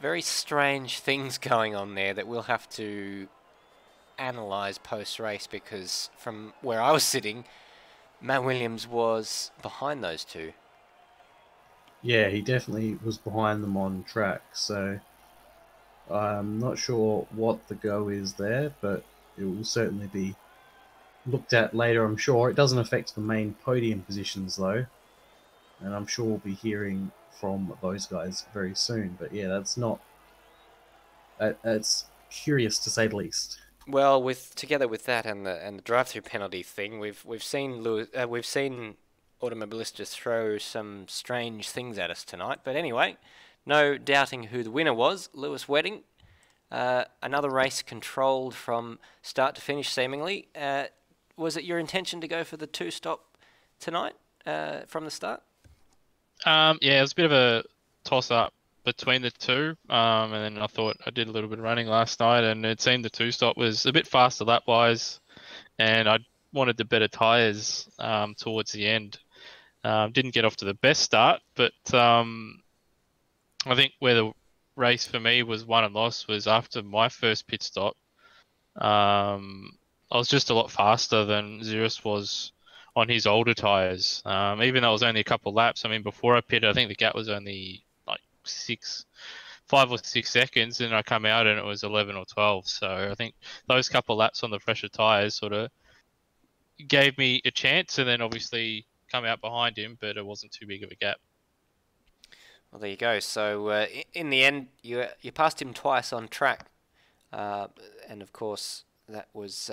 very strange things going on there that we'll have to analyse post-race, because from where I was sitting, Matt Williams was behind those 2. Yeah, he definitely was behind them on track. So I'm not sure what the go is there, but it will certainly be looked at later, I'm sure. It doesn't affect the main podium positions, though. And I'm sure we'll be hearing from those guys very soon. But yeah, that's not... It's curious, to say the least. Well, together with that and the drive-through penalty thing, we've seen Automobilistas throw some strange things at us tonight. But anyway, no doubting who the winner was. Lewis Wedding. Another race controlled from start to finish, seemingly. Was it your intention to go for the 2-stop tonight from the start? Yeah, it was a bit of a toss-up between the 2, and then I thought I did a little bit of running last night, and it seemed the 2-stop was a bit faster lap-wise, and I wanted the better tyres towards the end. Didn't get off to the best start, but I think where the race for me was won and lost was after my first pit stop. I was just a lot faster than Xeris was on his older tyres. Even though it was only a couple of laps, I mean, before I pitted, I think the gap was only like 5 or 6 seconds, and I come out and it was 11 or 12. So I think those couple of laps on the fresher tyres sort of gave me a chance, and then obviously come out behind him, but it wasn't too big of a gap. Well, there you go. So in the end, you passed him twice on track, and of course that was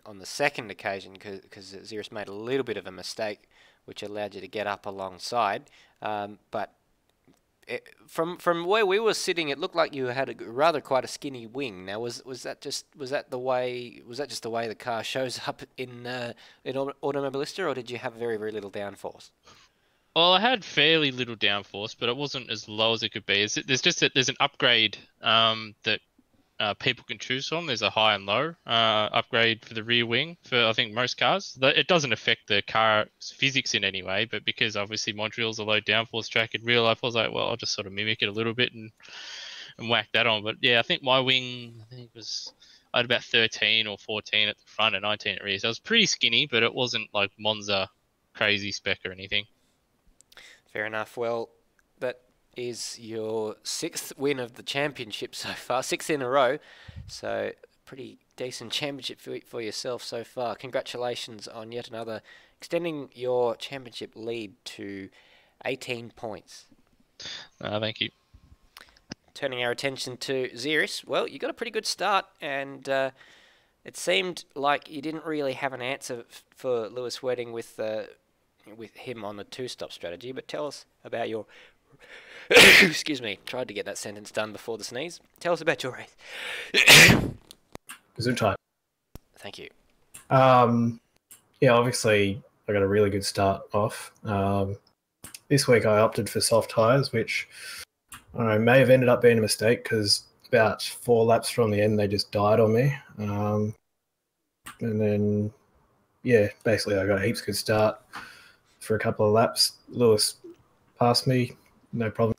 on the second occasion because Xeris made a little bit of a mistake, which allowed you to get up alongside. But from where we were sitting, it looked like you had quite a skinny wing. Now, was that just the way the car shows up in Automobilista, or did you have very, very little downforce? Well, I had fairly little downforce, but it wasn't as low as it could be. There's an upgrade that people can choose from. There's a high and low upgrade for the rear wing for, I think, most cars. It doesn't affect the car's physics in any way, but because obviously Montreal's a low downforce track, in real life I was like, well, I'll just sort of mimic it a little bit and whack that on. But yeah, I think my wing, I had about 13 or 14 at the front and 19 at the rear. So it was pretty skinny, but it wasn't like Monza crazy spec or anything. Fair enough. Well, that is your 6th win of the championship so far, 6th in a row. So pretty decent championship for yourself so far. Congratulations on yet another, extending your championship lead to 18 points. Thank you. Turning our attention to Xeris. Well, you got a pretty good start, and it seemed like you didn't really have an answer for Lewis Wedding with him on the 2-stop strategy, but tell us about your... Excuse me, tried to get that sentence done before the sneeze. Tell us about your race. Gesundheit. Thank you. Yeah, obviously I got a really good start off. This week I opted for soft tyres, which I don't know, may have ended up being a mistake because about 4 laps from the end they just died on me. And then, yeah, basically I got a heaps good start for a couple of laps. Lewis passed me, no problem.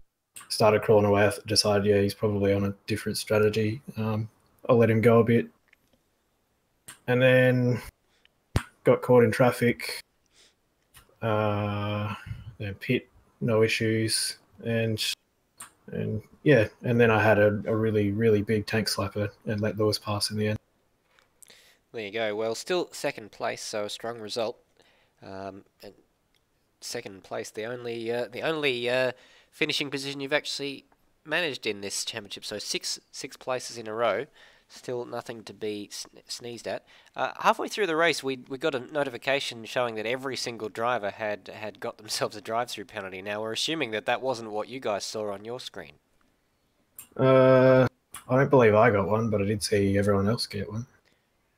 started crawling away, I decided, yeah, he's probably on a different strategy. I'll let him go a bit. And then got caught in traffic. Then pit, no issues. And yeah, and then I had a really, really big tank slapper and let Lewis pass in the end. There you go. Well, still second place, so a strong result. And second place, the only finishing position you've actually managed in this championship. So six places in a row. Still nothing to be sneezed at. Halfway through the race, we got a notification showing that every single driver had got themselves a drive-through penalty. Now, we're assuming that that wasn't what you guys saw on your screen. I don't believe I got one, but I did see everyone else get one.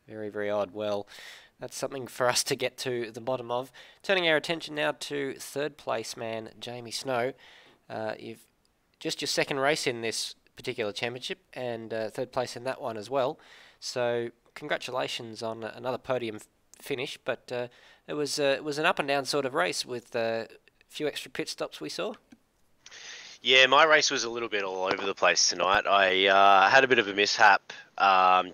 Very, very odd. Well, that's something for us to get to the bottom of. Turning our attention now to third place man, Jamie Snow. You've just your second race in this particular championship and third place in that one as well. So congratulations on another podium finish. But it was an up and down sort of race with a few extra pit stops we saw. Yeah, my race was a little bit all over the place tonight. I had a bit of a mishap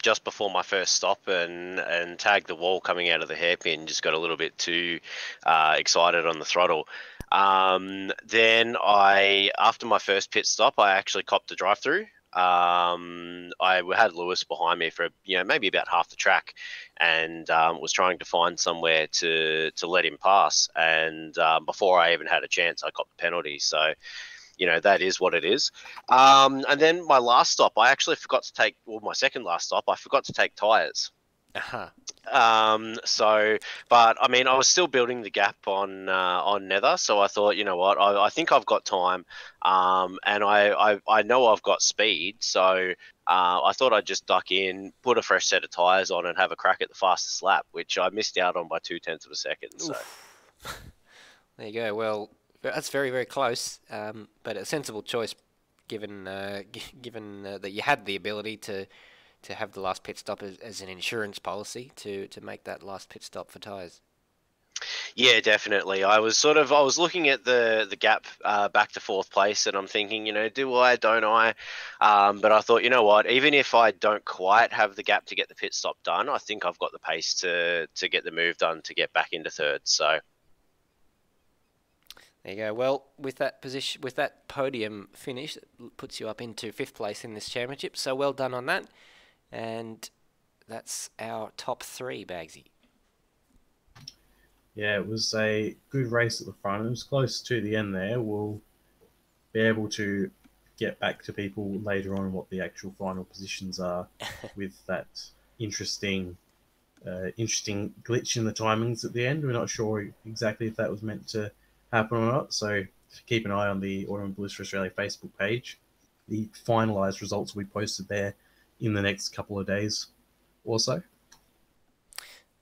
just before my first stop and tagged the wall coming out of the hairpin. Just got a little bit too excited on the throttle. Then after my first pit stop, I actually copped a drive-through. I had Lewis behind me for maybe about half the track, and was trying to find somewhere to let him pass. And before I even had a chance, I copped the penalty. So, that is what it is. And then my last stop, I actually forgot to take. Well, my second last stop, I forgot to take tyres. Uh-huh. But I mean, I was still building the gap on Nether, so I thought, you know what, I think I've got time, and I know I've got speed, so I thought I'd just duck in, put a fresh set of tyres on, and have a crack at the fastest lap, which I missed out on by 0.2 of a second. So there you go. Well, that's very, very close, but a sensible choice, given that you had the ability to have the last pit stop as an insurance policy to make that last pit stop for tyres. Yeah, definitely. I was looking at the gap back to fourth place, and I'm thinking, do I, don't I? But I thought, you know what, even if I don't quite have the gap to get the pit stop done, I think I've got the pace to get the move done to get back into third. So there you go. Well, with that podium finish, it puts you up into fifth place in this championship. So well done on that. And that's our top three, Bagsy. Yeah, it was a good race at the front. It was close to the end there. We'll be able to get back to people later on what the actual final positions are with that interesting glitch in the timings at the end. We're not sure exactly if that was meant to happen or not, so keep an eye on the Automobilist for Australia Facebook page. The finalised results will be posted there in the next couple of days or so.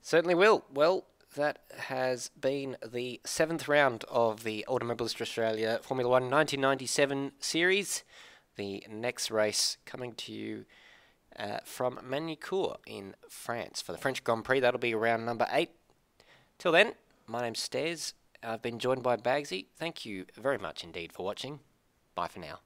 Certainly will. Well, that has been the 7th round of the Automobilist Australia Formula 1 1997 series. The next race coming to you from Magny-Cours in France for the French Grand Prix. That'll be round number 8. Till then, my name's Stairs. I've been joined by Bagsy. Thank you very much indeed for watching. Bye for now.